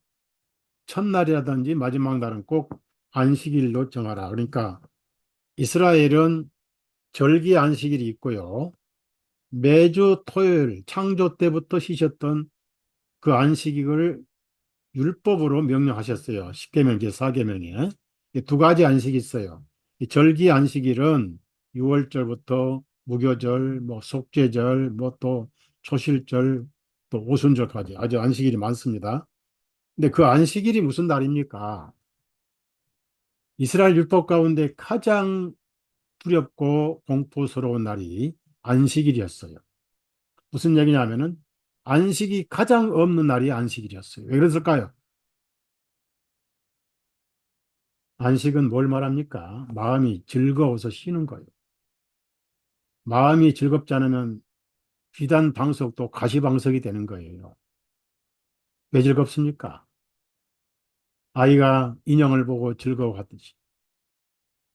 첫날이라든지 마지막 날은 꼭 안식일로 정하라. 그러니까 이스라엘은 절기 안식일이 있고요. 매주 토요일 창조 때부터 쉬셨던 그 안식일을 율법으로 명령하셨어요. 십계명 제4계명에 두 가지 안식이 있어요. 이 절기 안식일은 6월절부터 무교절, 뭐 속죄절, 뭐 또 초실절, 또 오순절까지 아주 안식일이 많습니다. 근데 그 안식일이 무슨 날입니까? 이스라엘 율법 가운데 가장 두렵고 공포스러운 날이 안식일이었어요. 무슨 얘기냐면은 안식이 가장 없는 날이 안식일이었어요. 왜 그랬을까요? 안식은 뭘 말합니까? 마음이 즐거워서 쉬는 거예요. 마음이 즐겁지 않으면 비단 방석도 가시방석이 되는 거예요. 왜 즐겁습니까? 아이가 인형을 보고 즐거워하듯이,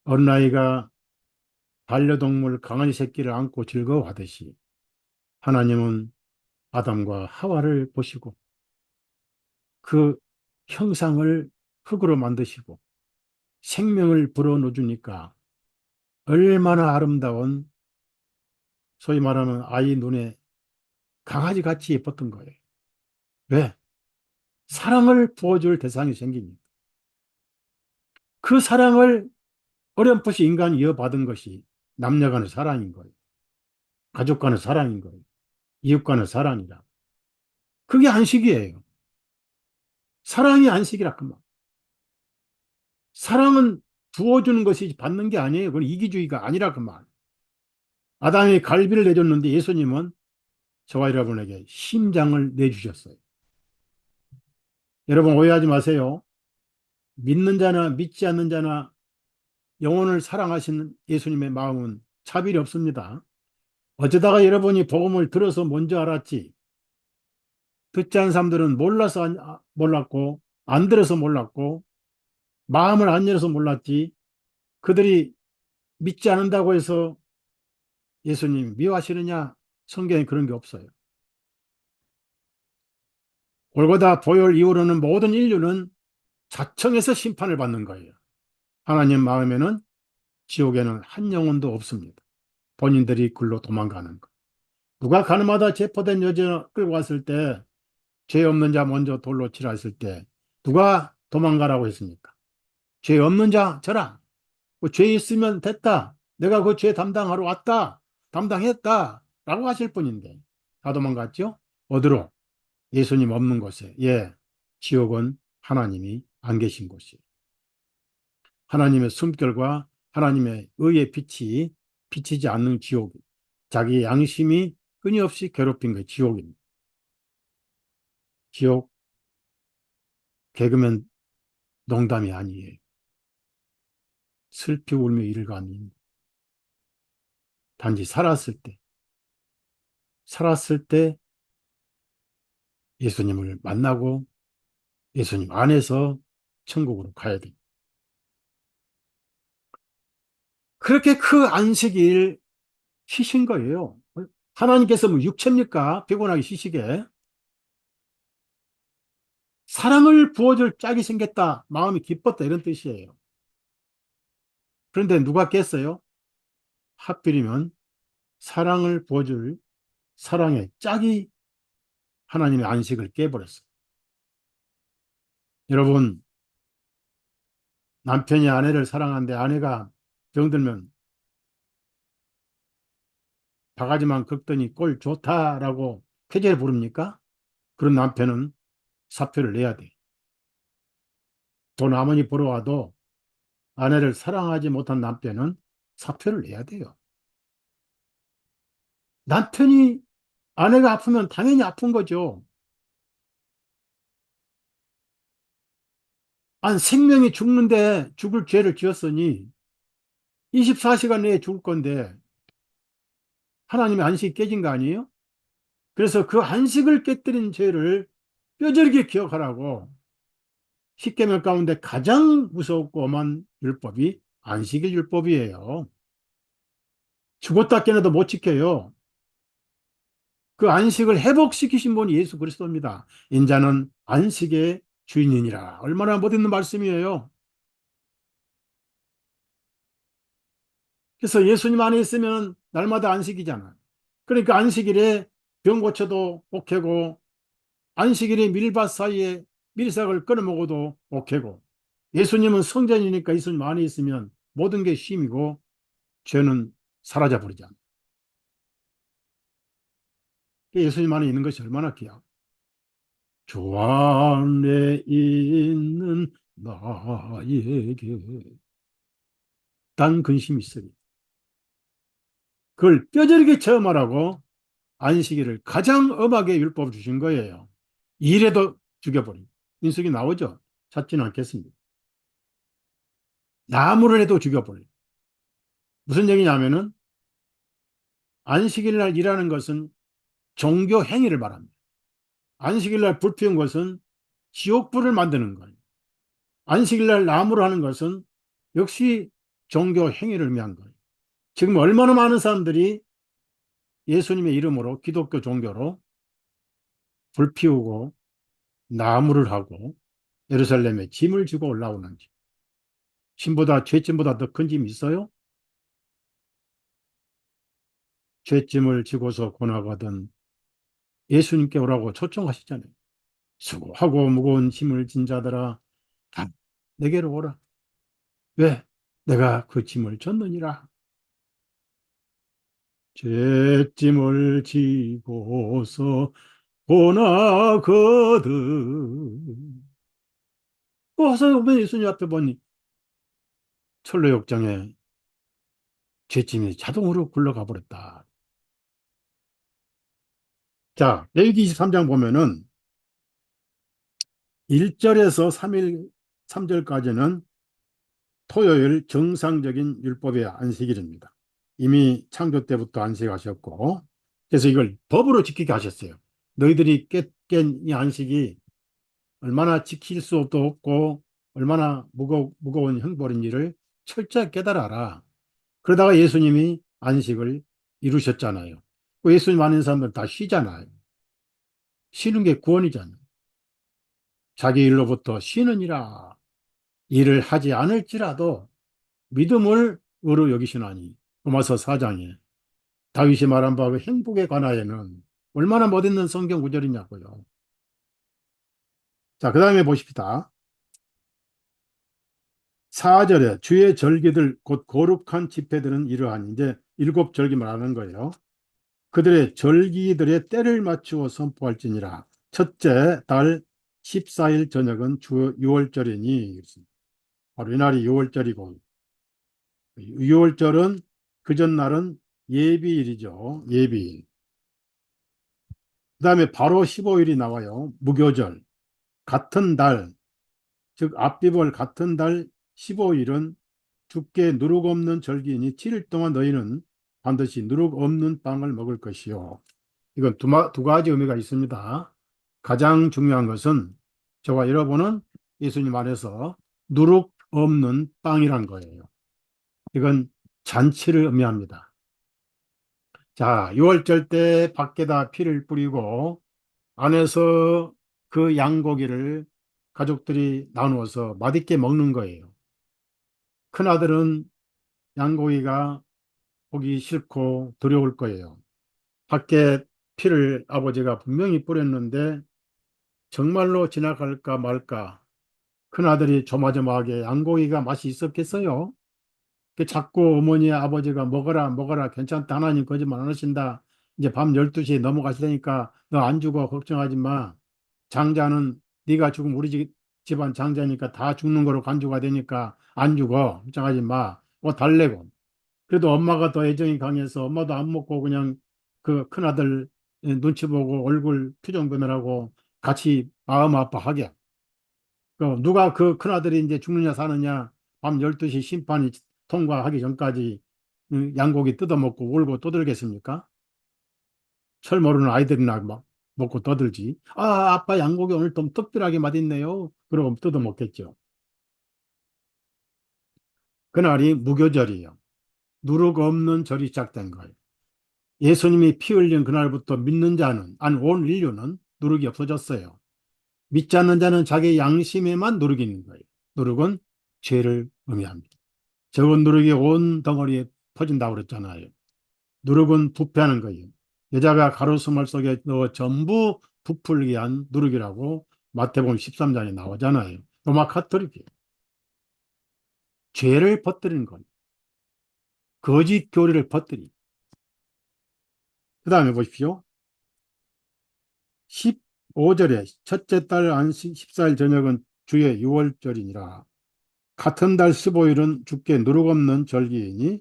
어린아이가 반려동물 강아지 새끼를 안고 즐거워하듯이, 하나님은 아담과 하와를 보시고 그 형상을 흙으로 만드시고 생명을 불어넣어 주니까 얼마나 아름다운, 소위 말하는 아이 눈에 강아지 같이 예뻤던 거예요. 왜? 사랑을 부어줄 대상이 생기니 그 사랑을 어렴풋이 인간이 이어받은 것이 남녀 간의 사랑인 거예요. 가족 간의 사랑인 거예요. 이웃 간의 사랑이라. 그게 안식이에요. 사랑이 안식이라 그 말. 사랑은 부어주는 것이 받는 게 아니에요. 그건 이기주의가 아니라 그 말. 아담이 갈비를 내줬는데 예수님은 저와 여러분에게 심장을 내주셨어요. 여러분 오해하지 마세요. 믿는 자나 믿지 않는 자나 영혼을 사랑하시는 예수님의 마음은 차별이 없습니다. 어쩌다가 여러분이 복음을 들어서 먼저 알았지. 듣지 않은 사람들은 몰라서 몰랐고, 안 들어서 몰랐고, 마음을 안 열어서 몰랐지. 그들이 믿지 않는다고 해서 예수님 미워하시느냐? 성경에 그런 게 없어요. 골고다 보혈 이후로는 모든 인류는 자청해서 심판을 받는 거예요. 하나님 마음에는 지옥에는 한 영혼도 없습니다. 본인들이 글로 도망가는 거. 누가 가늠하다 체포된 여자 끌고 왔을 때, 죄 없는 자 먼저 돌로 치라 했을 때 누가 도망가라고 했습니까? 죄 없는 자 저라. 뭐죄 있으면 됐다. 내가 그 죄 담당하러 왔다. 담당했다. 라고 하실 분인데 다 도망갔죠? 어디로? 예수님 없는 곳에. 예, 지옥은 하나님이 안 계신 곳이에요. 하나님의 숨결과 하나님의 의의 빛이 비치지 않는 지옥. 자기 양심이 끊임없이 괴롭힌 게 지옥입니다. 지옥 개그맨 농담이 아니에요. 슬피 울며 이를 가니 단지 살았을 때 예수님을 만나고 예수님 안에서 천국으로 가야 돼. 그렇게 그 안식일 쉬신 거예요. 하나님께서 뭐 육체입니까? 피곤하게 쉬시게. 사랑을 부어줄 짝이 생겼다. 마음이 기뻤다. 이런 뜻이에요. 그런데 누가 깼어요? 하필이면 사랑을 부어줄 사랑의 짝이 하나님의 안식을 깨버렸어요. 여러분, 남편이 아내를 사랑하는데 아내가 병들면 바가지만 긁더니 꼴 좋다라고 쾌재를 부릅니까? 그런 남편은 사표를 내야 돼. 돈 아무리 벌어와도 아내를 사랑하지 못한 남편은 사표를 내야 돼요. 남편이 아내가 아프면 당연히 아픈 거죠. 안 생명이 죽는데 죽을 죄를 지었으니 24시간 내에 죽을 건데 하나님의 안식이 깨진 거 아니에요? 그래서 그 안식을 깨뜨린 죄를 뼈저리게 기억하라고 십계명 가운데 가장 무섭고 엄한 율법이 안식일 율법이에요. 죽었다 깨어나도 못 지켜요. 그 안식을 회복시키신 분이 예수 그리스도입니다. 인자는 안식의 주인이니라. 얼마나 못있는 말씀이에요. 그래서 예수님 안에 있으면 날마다 안식이잖아요. 그러니까 안식일에 병 고쳐도 옥회고, 안식일에 밀밭 사이에 밀싹을 끊어 먹어도 옥회고, 예수님은 성전이니까 예수님 안에 있으면 모든 게 쉼이고 죄는 사라져 버리잖아. 예수님 안에 있는 것이 얼마나 귀하고. 주 안에 있는 나에게 단 근심이 있으리. 그걸 뼈저리게 체험하라고 안식일을 가장 엄하게 율법 주신 거예요. 이래도 죽여버린. 인석이 나오죠? 찾지는 않겠습니다. 나무를 해도 죽여버린. 무슨 얘기냐면은 안식일 날 일하는 것은 종교 행위를 말합니다. 안식일 날 불 피운 것은 지옥불을 만드는 거예요. 안식일 날 나무를 하는 것은 역시 종교 행위를 의미한 거예요. 지금 얼마나 많은 사람들이 예수님의 이름으로 기독교 종교로 불 피우고 나무를 하고 예루살렘에 짐을 지고 올라오는지. 짐보다 죄짐보다 더 큰 짐이 있어요? 죄짐을 지고서 고나가던 예수님께 오라고 초청하시잖아요. 수고하고 무거운 짐을 진 자들아 다 내게로 오라. 왜? 내가 그 짐을 졌느니라. 죄짐을 지고서 고나거든. 와서 오면 예수님 앞에 보니 철로역정에 죄짐이 자동으로 굴러가 버렸다. 자, 레위기 23장 보면은 1절에서 3일, 3절까지는 토요일 정상적인 율법의 안식일입니다. 이미 창조 때부터 안식하셨고, 그래서 이걸 법으로 지키게 하셨어요. 너희들이 깬 이 안식이 얼마나 지킬 수도 없고, 얼마나 무거운 형벌인지를 철저히 깨달아라. 그러다가 예수님이 안식을 이루셨잖아요. 그 예수님 아는 사람들 다 쉬잖아요. 쉬는 게 구원이잖아요. 자기 일로부터 쉬느니라. 일을 하지 않을지라도 믿음을 의로 여기시나니. 로마서 4장에 다윗이 말한 바그 행복에 관하여는 얼마나 멋있는 성경 구절이냐고요. 자, 그 다음에 보십시다. 4절에 주의 절기들 곧 거룩한 집회들은 이러하니, 이제 일곱 절기 말하는 거예요. 그들의 절기들의 때를 맞추어 선포할지니라. 첫째 달 14일 저녁은 주 6월절이니, 바로 이날이 6월절이고, 6월절은 그 전날은 예비일이죠. 예비일. 그 다음에 바로 15일이 나와요. 무교절. 같은 달, 즉 앞비벌 같은 달 15일은 주께 누룩 없는 절기이니 7일 동안 너희는 반드시 누룩 없는 빵을 먹을 것이요. 이건 두 가지 의미가 있습니다. 가장 중요한 것은 저와 여러분은 예수님 안에서 누룩 없는 빵이란 거예요. 이건 잔치를 의미합니다. 자, 6월절 때 밖에다 피를 뿌리고 안에서 그 양고기를 가족들이 나누어서 맛있게 먹는 거예요. 큰아들은 양고기가 보기 싫고 두려울 거예요. 밖에 피를 아버지가 분명히 뿌렸는데 정말로 지나갈까 말까. 큰아들이 조마조마하게 양고기가 맛이 있었겠어요? 자꾸 어머니 아버지가 먹어라 먹어라 괜찮다 하나님 거짓말 안 하신다. 이제 밤 12시에 넘어갔을 테니까 너 안 죽어 걱정하지 마. 장자는 네가 죽으면 우리 집안 장자니까 다 죽는 거로 간주가 되니까 안 죽어 걱정하지 마. 뭐 달래고. 그래도 엄마가 더 애정이 강해서 엄마도 안 먹고 그냥 그 큰아들 눈치 보고 얼굴 표정 변하라고 같이 마음 아파하게. 누가 그 큰아들이 이제 죽느냐 사느냐 밤 12시 심판이 통과하기 전까지 양고기 뜯어먹고 울고 떠들겠습니까? 철 모르는 아이들이나 막 먹고 떠들지. 아, 아빠 양고기 오늘 좀 특별하게 맛있네요. 그러고 뜯어먹겠죠. 그날이 무교절이에요. 누룩 없는 절이 시작된 거예요. 예수님이 피 흘린 그날부터 믿는 자는, 아니 온 인류는 누룩이 없어졌어요. 믿지 않는 자는 자기 양심에만 누룩이 있는 거예요. 누룩은 죄를 의미합니다. 적은 누룩이 온 덩어리에 퍼진다고 그랬잖아요. 누룩은 부패하는 거예요. 여자가 가로수말 속에 넣어 전부 부풀게 한 누룩이라고 마태복음 13장에 나오잖아요. 로마 카톨릭이에요. 죄를 퍼뜨리는 거예요. 거짓 교리를 퍼뜨리. 그 다음에 보십시오. 15절에 첫째 달 안식 14일 저녁은 주의 유월절이니라. 같은 달 15일은 주께 누룩 없는 절기이니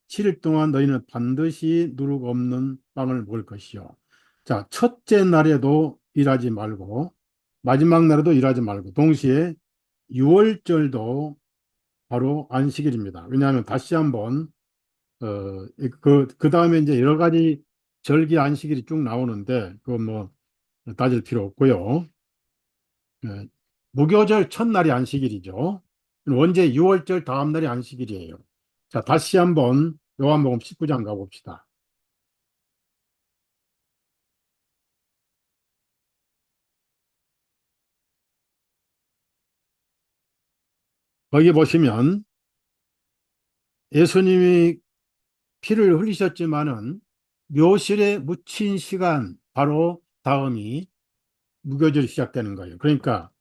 7일 동안 너희는 반드시 누룩 없는 빵을 먹을 것이요. 자, 첫째 날에도 일하지 말고 마지막 날에도 일하지 말고 동시에 유월절도 바로 안식일입니다. 왜냐하면 다시 한번 그 다음에 이제 여러 가지 절기 안식일이 쭉 나오는데 그건 뭐 따질 필요 없고요. 예, 무교절 첫날이 안식일이죠. 언제 6월절 다음 날이 안식일이에요. 자, 다시 한번 요한복음 19장 가봅시다. 거기 보시면 예수님이 피를 흘리셨지만은 묘실에 묻힌 시간 바로 다음이 무교절이 시작되는 거예요. 그러니까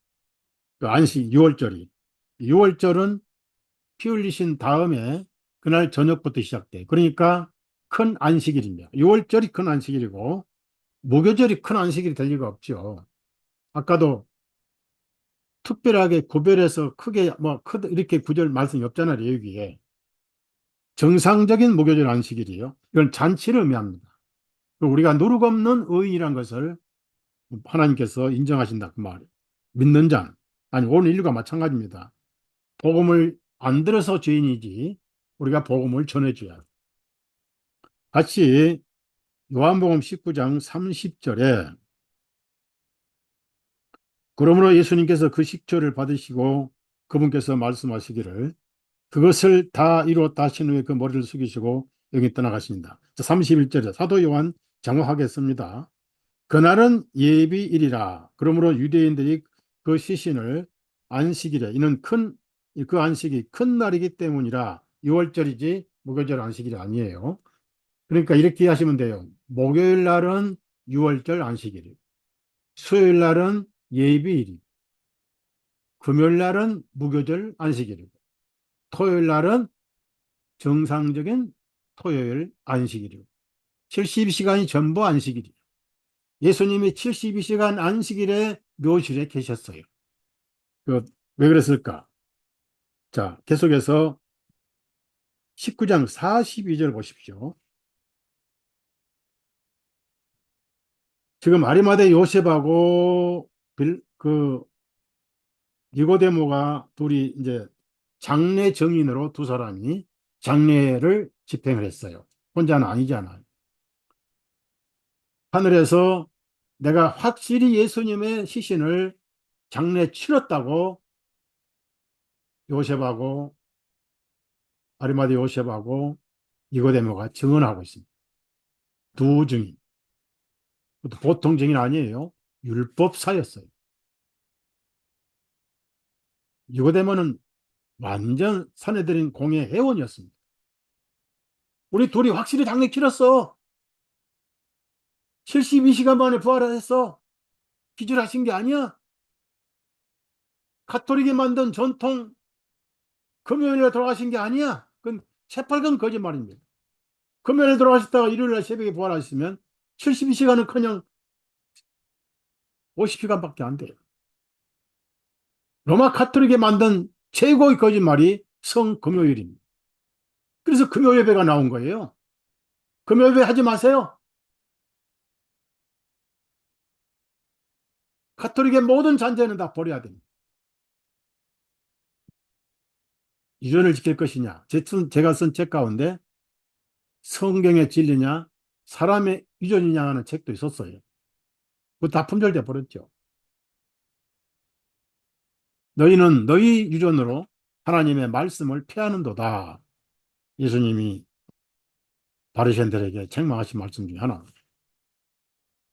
그 안식 6월절이 6월절은 피 흘리신 다음에 그날 저녁부터 시작돼. 그러니까 큰 안식일입니다. 6월절이 큰 안식일이고 무교절이 큰 안식일이 될 리가 없죠. 아까도 특별하게 구별해서 크게 이렇게 구절 말씀이 없잖아요. 여기에 정상적인 무교절 안식일이에요. 이건 잔치를 의미합니다. 우리가 누룩 없는 의인이란 것을 하나님께서 인정하신다 그 말이에요. 믿는 자 아니 온 인류가 마찬가지입니다. 복음을 안 들어서 죄인이지 우리가 복음을 전해줘야 돼. 같이 요한복음 19장 30절에 그러므로 예수님께서 그 식초를 받으시고 그분께서 말씀하시기를 그것을 다 이루었다 하신 후에 그 머리를 숙이시고 여기 떠나가십니다. 31절에 사도 요한 장황하겠습니다. 그날은 예비일이라. 그러므로 유대인들이 그 시신을 안식일에 이는 그 안식이 큰 날이기 때문이라 6월절이지 목요절 안식일이 아니에요. 그러니까 이렇게 하시면 돼요. 목요일 날은 6월절 안식일이, 수요일 날은 예비일이, 금요일 날은 무교절 안식일이고, 토요일 날은 정상적인 토요일 안식일이고, 72시간이 전부 안식일이에요. 예수님이 72시간 안식일에 묘실에 계셨어요. 왜 그랬을까? 자, 계속해서 19장 42절 보십시오. 지금 아리마대 요셉하고 니고데모가 둘이 이제 장례 정인으로 두 사람이 장례를 집행을 했어요. 혼자는 아니잖아요. 하늘에서 내가 확실히 예수님의 시신을 장례 치렀다고 요셉하고 아리마대 요셉하고 니고데모가 증언하고 있습니다. 두 증인. 보통 증인 아니에요. 율법사였어요. 니고데모는 완전 사내들인 공의 회원이었습니다. 우리 둘이 확실히 장례 치렀어. 72시간 만에 부활했어. 기절하신 게 아니야. 가톨릭이 만든 전통 금요일에 돌아가신 게 아니야. 그건 새빨간 거짓말입니다. 금요일에 돌아가셨다가 일요일날 새벽에 부활하셨으면 72시간은 그냥 50시간밖에 안 돼요. 로마 가톨릭이 만든 최고의 거짓말이 성금요일입니다. 그래서 금요예배가 나온 거예요. 금요예배 하지 마세요. 가톨릭의 모든 잔재는 다 버려야 됩니다. 유전을 지킬 것이냐. 제가 쓴 책 가운데 성경의 진리냐 사람의 유전이냐 하는 책도 있었어요. 그거 다 품절돼 버렸죠. 너희는 너희 유전으로 하나님의 말씀을 폐하는도다. 예수님이 바리새인들에게 책망하신 말씀 중에 하나.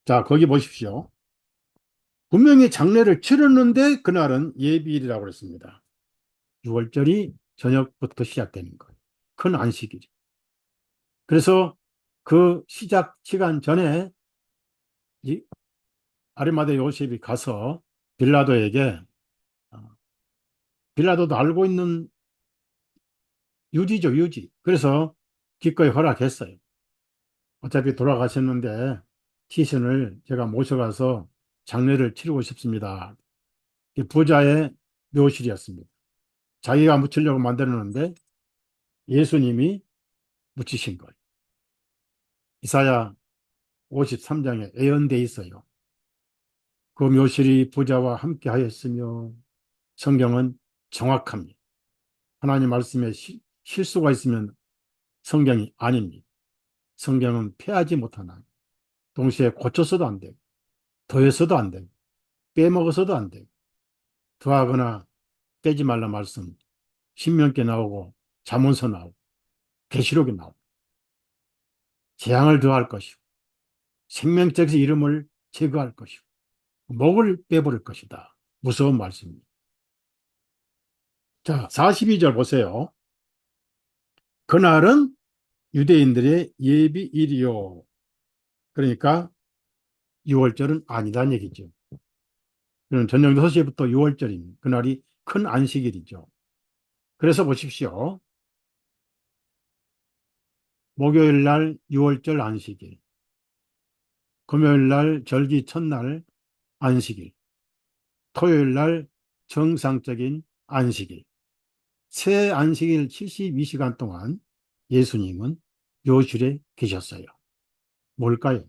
자, 거기 보십시오. 분명히 장례를 치렀는데 그날은 예비일이라고 그랬습니다. 6월절이 저녁부터 시작되는 거예요. 큰 안식일이. 그래서 그 시작 시간 전에 이 아리마대 요셉이 가서 빌라도에게 빌라도도 알고 있는 유지죠, 유지. 그래서 기꺼이 허락했어요. 어차피 돌아가셨는데 시신을 제가 모셔가서 장례를 치르고 싶습니다. 이게 부자의 묘실이었습니다. 자기가 묻히려고 만들었는데 예수님이 묻히신 거예요. 이사야 53장에 예언돼 있어요. 그 묘실이 부자와 함께 하였으며 성경은 정확합니다. 하나님 말씀에 실수가 있으면 성경이 아닙니다. 성경은 폐하지 못하나 동시에 고쳐서도 안 되고 더해서도 안 되고 빼먹어서도 안 되고 더하거나 빼지 말라 말씀 신명기에 나오고 잠언서 나오고 계시록에 나오고 재앙을 더할 것이고 생명책에서 이름을 제거할 것이고 목을 빼버릴 것이다. 무서운 말씀입니다. 자, 42절 보세요. 그날은 유대인들의 예비일이요. 그러니까 6월절은 아니다는 얘기죠. 그럼 저녁 6시부터 6월절입니다. 그날이 큰 안식일이죠. 그래서 보십시오. 목요일 날 6월절 안식일, 금요일 날 절기 첫날 안식일, 토요일 날 정상적인 안식일. 새 안식일 72시간 동안 예수님은 묘실에 계셨어요. 뭘까요?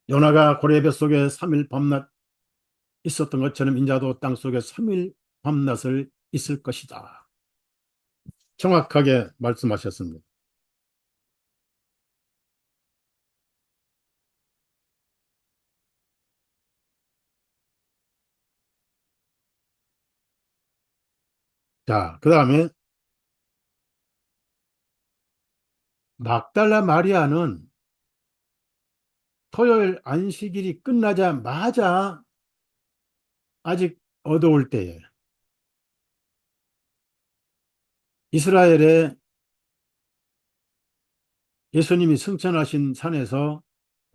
요나가 고래 뱃속에 3일 밤낮 있었던 것처럼 인자도 땅속에 3일 밤낮을 있을 것이다. 정확하게 말씀하셨습니다. 자, 그 다음에 막달라 마리아는 토요일 안식일이 끝나자마자 아직 어두울 때에 이스라엘의 예수님이 승천하신 산에서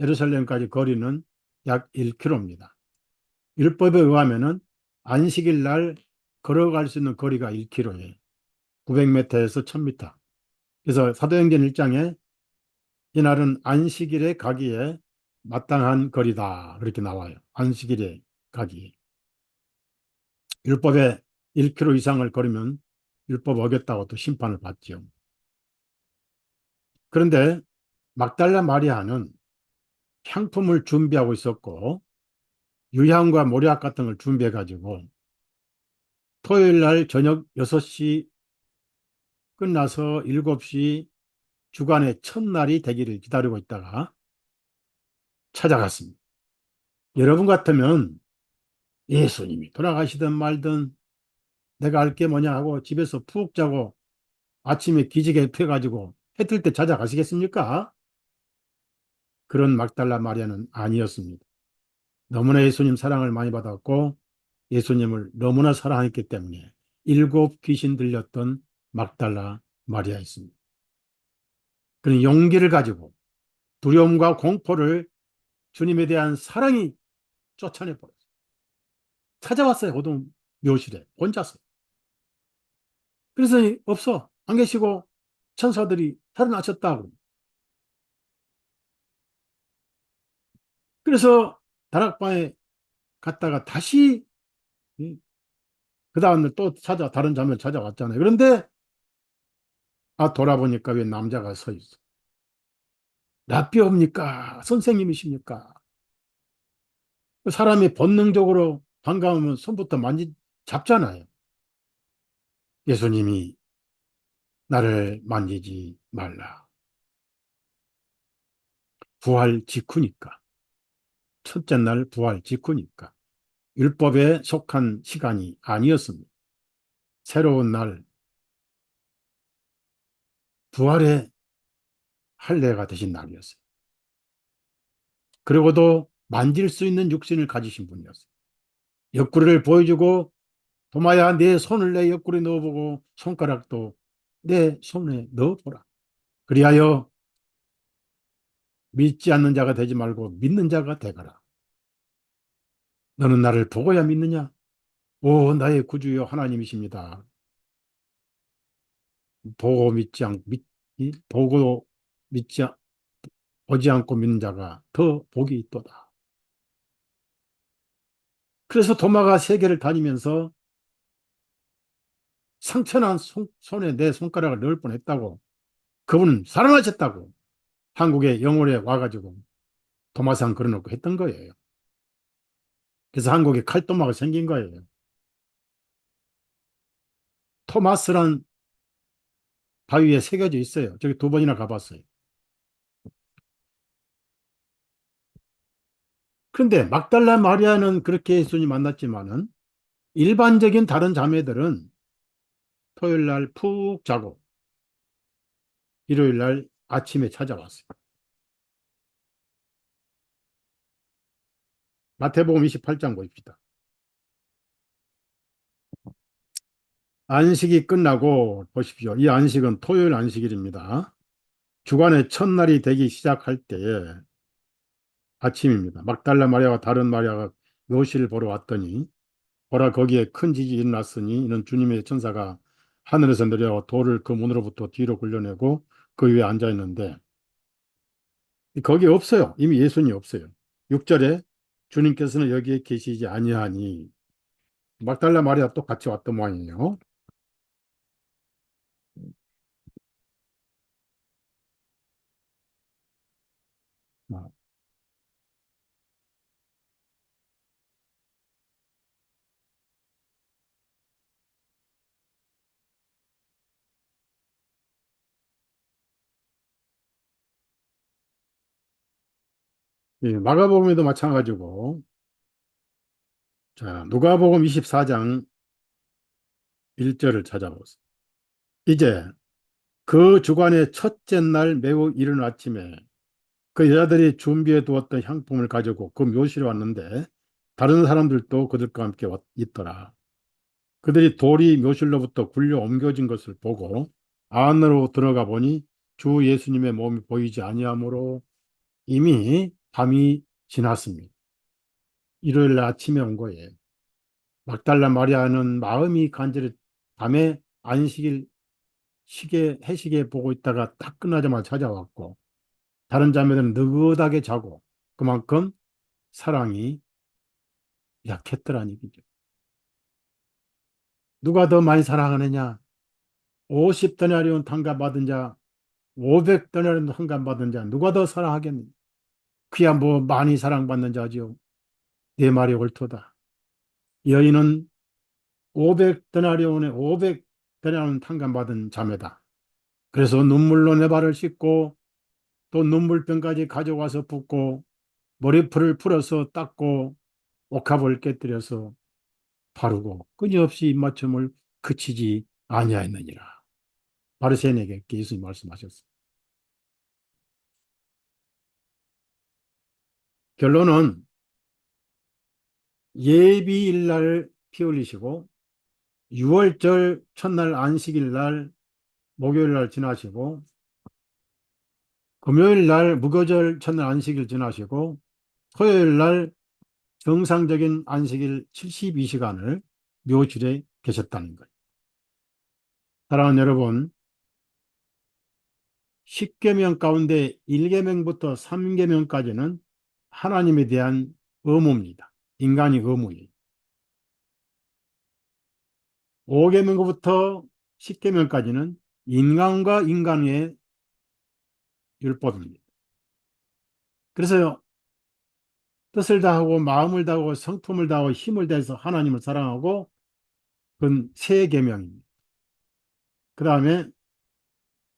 예루살렘까지 거리는 약 1km입니다. 율법에 의하면은 안식일 날 걸어갈 수 있는 거리가 1km예요. 900m에서 1000m. 그래서 사도행전 1장에 이날은 안식일에 가기에 마땅한 거리다. 그렇게 나와요. 안식일에 가기. 율법에 1km 이상을 걸으면 율법 어겼다고 또 심판을 받죠. 그런데 막달라 마리아는 향품을 준비하고 있었고 유향과 모략 같은 걸 준비해 가지고 토요일 날 저녁 6시 끝나서 7시 주간의 첫날이 되기를 기다리고 있다가 찾아갔습니다. 여러분 같으면 예수님이 돌아가시든 말든 내가 알 게 뭐냐 하고 집에서 푹 자고 아침에 기지개 펴가지고 해 뜰 때 찾아가시겠습니까? 그런 막달라 마리아는 아니었습니다. 너무나 예수님 사랑을 많이 받았고 예수님을 너무나 사랑했기 때문에 7 귀신 들렸던 막달라 마리아였습니다. 그런 용기를 가지고 두려움과 공포를 주님에 대한 사랑이 쫓아내버렸어요. 찾아왔어요. 어둠 묘실에 혼자서. 그래서 없어. 안 계시고 천사들이 살아나셨다고. 그래서 다락방에 갔다가 다시 그 다음날 또 다른 자매를 찾아왔잖아요. 그런데 돌아보니까 왜 남자가 서 있어. 라삐옵니까? 선생님이십니까? 사람이 본능적으로 반가우면 손부터 잡잖아요. 예수님이 나를 만지지 말라. 부활 직후니까. 첫째 날 부활 직후니까. 율법에 속한 시간이 아니었습니다. 새로운 날 부활의 할례가 되신 날이었어요. 그리고도 만질 수 있는 육신을 가지신 분이었어요. 옆구리를 보여주고 도마야 내 손을 내 옆구리에 넣어보고 손가락도 내 손에 넣어보라. 그리하여 믿지 않는 자가 되지 말고 믿는 자가 되거라. 너는 나를 보고야 믿느냐? 오, 나의 구주여 하나님이십니다. 보고 믿지 않, 보고 믿지, 보지 않고 믿는 자가 더 복이 있도다. 그래서 도마가 세계를 다니면서 상처난 손에 내 손가락을 넣을 뻔했다고. 그분은 사랑하셨다고. 한국에 영월에 와가지고 도마상 걸어놓고 했던 거예요. 그래서 한국에 칼도마가 생긴 거예요. 토마스란 바위에 새겨져 있어요. 저기 두 번이나 가봤어요. 그런데 막달라 마리아는 그렇게 예수님 만났지만은 일반적인 다른 자매들은 토요일 날 푹 자고 일요일 날 아침에 찾아왔어요. 마태복음 28장 보십시다. 안식이 끝나고 보십시오. 이 안식은 토요일 안식일입니다. 주간의 첫날이 되기 시작할 때에 아침입니다. 막달라 마리아와 다른 마리아가 묘실을 보러 왔더니 보라 거기에 큰 지진이 일어났으니 이는 주님의 천사가 하늘에서 내려와 돌을 그 문으로부터 뒤로 굴려내고 그 위에 앉아 있는데 거기 없어요. 이미 예수님이 없어요. 6절에 주님께서는 여기에 계시지 아니하니 막달라 마리아 또 같이 왔던 모양이에요. 아, 예, 마가복음에도 마찬가지고 자 누가복음 24장 1절을 찾아보세요. 이제 그 주간의 첫째 날 매우 이른 아침에 그 여자들이 준비해 두었던 향품을 가지고 그 묘실에 왔는데 다른 사람들도 그들과 함께 있더라. 그들이 돌이 묘실로부터 굴려 옮겨진 것을 보고 안으로 들어가 보니 주 예수님의 몸이 보이지 아니하므로 이미 밤이 지났습니다. 일요일 날 아침에 온 거예요. 막달라 마리아는 마음이 간절히 밤에 안식일 해시계 보고 있다가 딱 끝나자마자 찾아왔고 다른 자매들은 느긋하게 자고 그만큼 사랑이 약했더라는 얘기죠. 누가 더 많이 사랑하느냐? 50데나리온 탕감받은 자, 500데나리온 탕감받은 자, 누가 더 사랑하겠느냐? 그야 뭐 많이 사랑받는 자지요. 내 말이 옳도다. 여인은 500데나리온에 500데나리온 탕감받은 자매다. 그래서 눈물로 내 발을 씻고 또 눈물병까지 가져와서 붓고 머리풀을 풀어서 닦고 옥합을 깨뜨려서 바르고 끊임없이 입맞춤을 그치지 아니하였느니라. 바리새인에게 예수님 말씀하셨습니다. 결론은 예비일 날 피 흘리시고 6월절 첫날 안식일 날 목요일 날 지나시고 금요일 날 무교절 첫날 안식일 지나시고 토요일 날 정상적인 안식일 72시간을 묘실에 계셨다는 거예요. 사랑하는 여러분, 10계명 가운데 1계명부터 3계명까지는 하나님에 대한 의무입니다. 인간이 의무예요. 5계명부터 10계명까지는 인간과 인간의 율법입니다. 그래서 뜻을 다하고 마음을 다하고 성품을 다하고 힘을 다해서 하나님을 사랑하고 그건 세 계명입니다. 그 다음에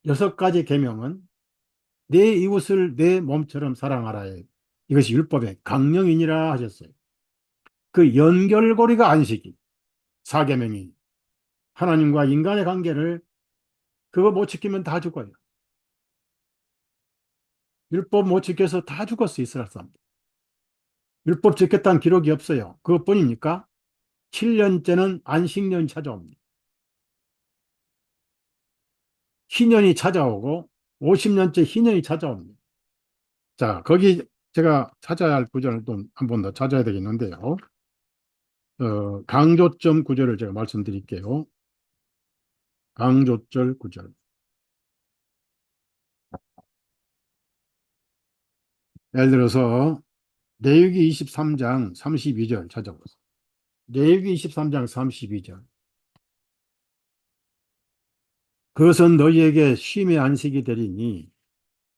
6가지 계명은 내 이웃을 내 몸처럼 사랑하라. 이것이 율법의 강령이니라 하셨어요. 그 연결고리가 안식이 4계명이 하나님과 인간의 관계를 그거 못 지키면 다 죽어요. 율법 못 지켜서 다 죽었어 이스라엘 사람. 율법 지켰다는 기록이 없어요. 그것뿐입니까? 7년째는 안식년이 찾아옵니다. 희년이 찾아오고 50년째 희년이 찾아옵니다. 자, 거기 제가 찾아야 할 구절을 또 한 번 더 찾아야 되겠는데요. 강조점 구절을 제가 말씀드릴게요. 강조절 구절. 예를 들어서 레위기 23장 32절 찾아보세요. 레위기 23장 32절. 그것은 너희에게 쉼의 안식이 되리니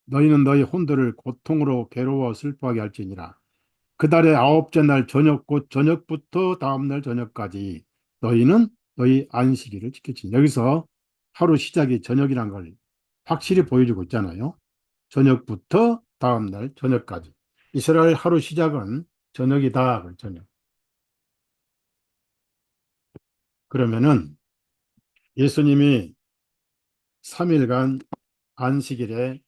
너희는 너희 혼들을 고통으로 괴로워 슬퍼하게 할지니라. 그 달의 아홉째 날 저녁 곧 저녁부터 다음 날 저녁까지 너희는 너희 안식일을 지키지. 여기서 하루 시작이 저녁이란 걸 확실히 보여주고 있잖아요. 저녁부터 다음 날 저녁까지. 이스라엘 하루 시작은 저녁이다. 저녁. 그러면은 예수님이 3일간 안식일에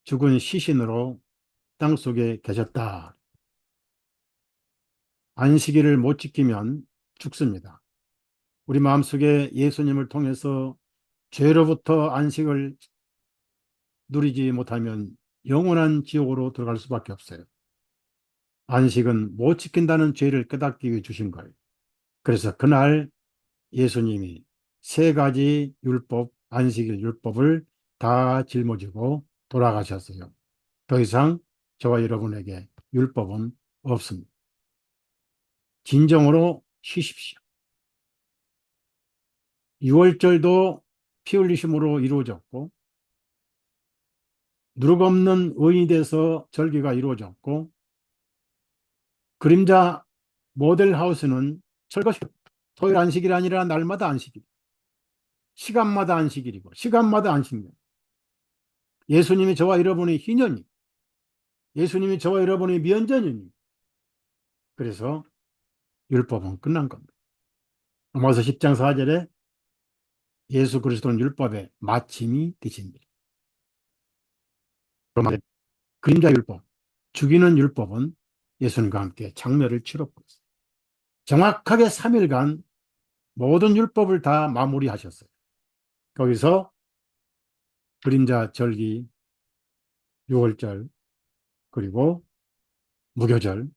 죽은 시신으로 땅속에 계셨다. 안식일을 못 지키면 죽습니다. 우리 마음속에 예수님을 통해서 죄로부터 안식을 누리지 못하면 영원한 지옥으로 들어갈 수밖에 없어요. 안식은 못 지킨다는 죄를 깨닫기 위해 주신 거예요. 그래서 그날 예수님이 세 가지 율법, 안식일 율법을 다 짊어지고 돌아가셨어요. 더 이상 저와 여러분에게 율법은 없습니다. 진정으로 쉬십시오. 유월절도 피 흘리심으로 이루어졌고 누룩 없는 의인이 돼서 절기가 이루어졌고 그림자 모델하우스는 철거 토요일 안식일이 아니라 날마다 안식일, 시간마다 안식일이고 시간마다 안식일. 예수님이 저와 여러분의 희년이, 예수님이 저와 여러분의 면전이니. 그래서 율법은 끝난 겁니다. 로마서 10장 4절에 예수 그리스도는 율법의 마침이 되십니다. 그림자 율법, 죽이는 율법은 예수님과 함께 장례를 치렀고 정확하게 3일간 모든 율법을 다 마무리하셨어요. 거기서 그림자 절기, 유월절, 그리고 무교절,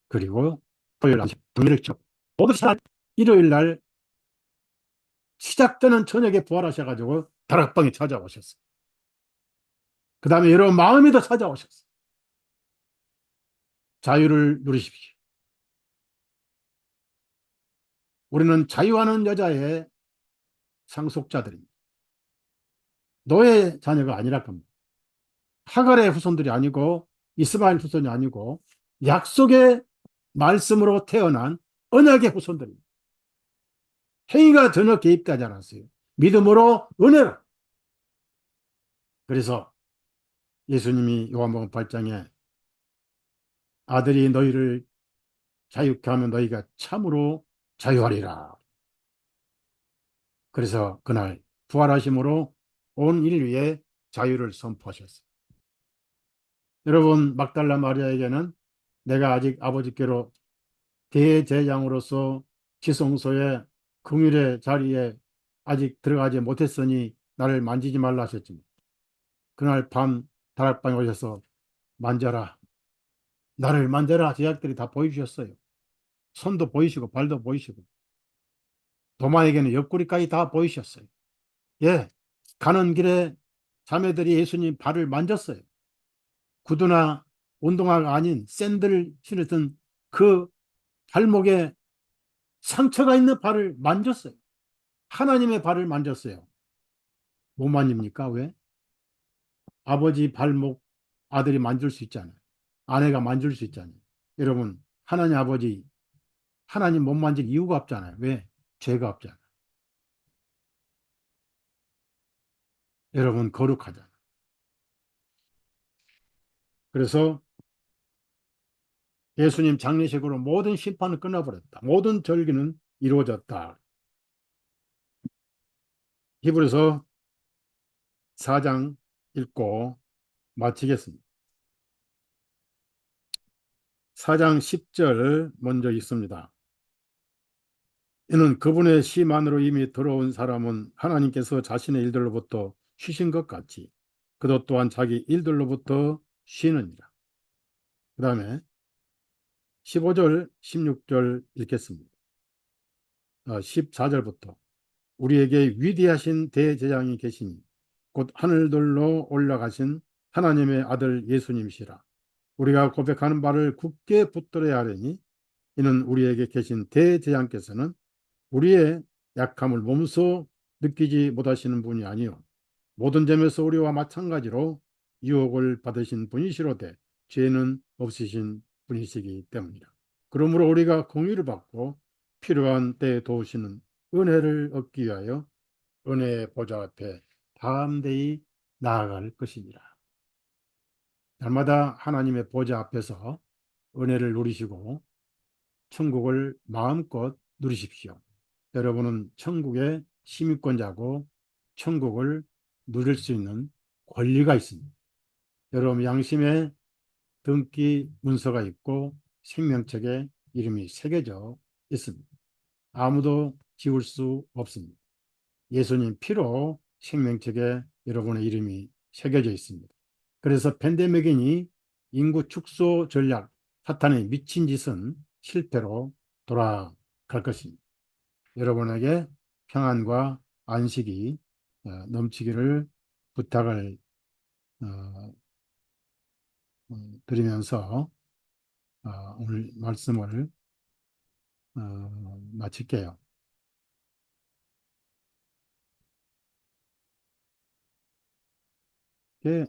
그리고 토요일 안식, 장례를 쳐 모두 일요일 날 시작되는 저녁에 부활하셔가지고 다락방에 찾아오셨어요. 그 다음에 여러분 마음에도 찾아오셨어요. 자유를 누리십시오. 우리는 자유하는 여자의 상속자들입니다. 노예 자녀가 아니라 겁니다. 하갈의 후손들이 아니고 이스마엘 후손이 아니고 약속의 말씀으로 태어난 언약의 후손들입니다. 행위가 전혀 개입되지 않았어요. 믿음으로 은혜로. 그래서 예수님이 요한복음 8장에 아들이 너희를 자유케 하면 너희가 참으로 자유하리라. 그래서 그날 부활하심으로 온 인류에 자유를 선포하셨어요. 여러분 막달라 마리아에게는 내가 아직 아버지께로 대제장으로서 지성소의 긍휼의 자리에 아직 들어가지 못했으니 나를 만지지 말라 하셨지만 그날 밤 다락방에 오셔서 만져라, 나를 만져라. 제자들이 다 보여주셨어요. 손도 보이시고 발도 보이시고 도마에게는 옆구리까지 다 보이셨어요. 예, 가는 길에 자매들이 예수님 발을 만졌어요. 구두나 운동화가 아닌 샌들을 신었던 그 발목에 상처가 있는 발을 만졌어요. 하나님의 발을 만졌어요. 못 만집니까? 왜? 아버지 발목 아들이 만질 수 있잖아요. 아내가 만질 수 있잖아요. 여러분, 하나님 아버지, 하나님 못 만질 이유가 없잖아요. 왜? 죄가 없잖아요. 여러분, 거룩하잖아요. 그래서 예수님 장례식으로 모든 심판은 끝나버렸다. 모든 절기는 이루어졌다. 히브리서 4장 읽고 마치겠습니다. 4장 10절 먼저 있습니다. 이는 그분의 시만으로 이미 들어온 사람은 하나님께서 자신의 일들로부터 쉬신 것 같이 그도 또한 자기 일들로부터 쉬느니라. 그 다음에 15절, 16절 읽겠습니다. 14절부터 우리에게 위대하신 대제장이 계시니 곧 하늘들로 올라가신 하나님의 아들 예수님이시라. 우리가 고백하는 바를 굳게 붙들어야 하려니 이는 우리에게 계신 대제장께서는 우리의 약함을 몸소 느끼지 못하시는 분이 아니요 모든 점에서 우리와 마찬가지로 유혹을 받으신 분이시로되 죄는 없으신 분이시기 때문이라. 그러므로 우리가 공의를 받고 필요한 때에 도우시는 은혜를 얻기 위하여 은혜의 보좌 앞에 담대히 나아갈 것이니라. 날마다 하나님의 보좌 앞에서 은혜를 누리시고 천국을 마음껏 누리십시오. 여러분은 천국의 시민권자고 천국을 누릴 수 있는 권리가 있습니다. 여러분 양심에 등기 문서가 있고 생명책에 이름이 새겨져 있습니다. 아무도 지울 수 없습니다. 예수님 피로 생명책에 여러분의 이름이 새겨져 있습니다. 그래서 팬데믹이니 인구 축소 전략, 사탄의 미친 짓은 실패로 돌아갈 것입니다. 여러분에게 평안과 안식이 넘치기를 부탁을 어, 드리면서 오늘 말씀을 마칠게요. 예,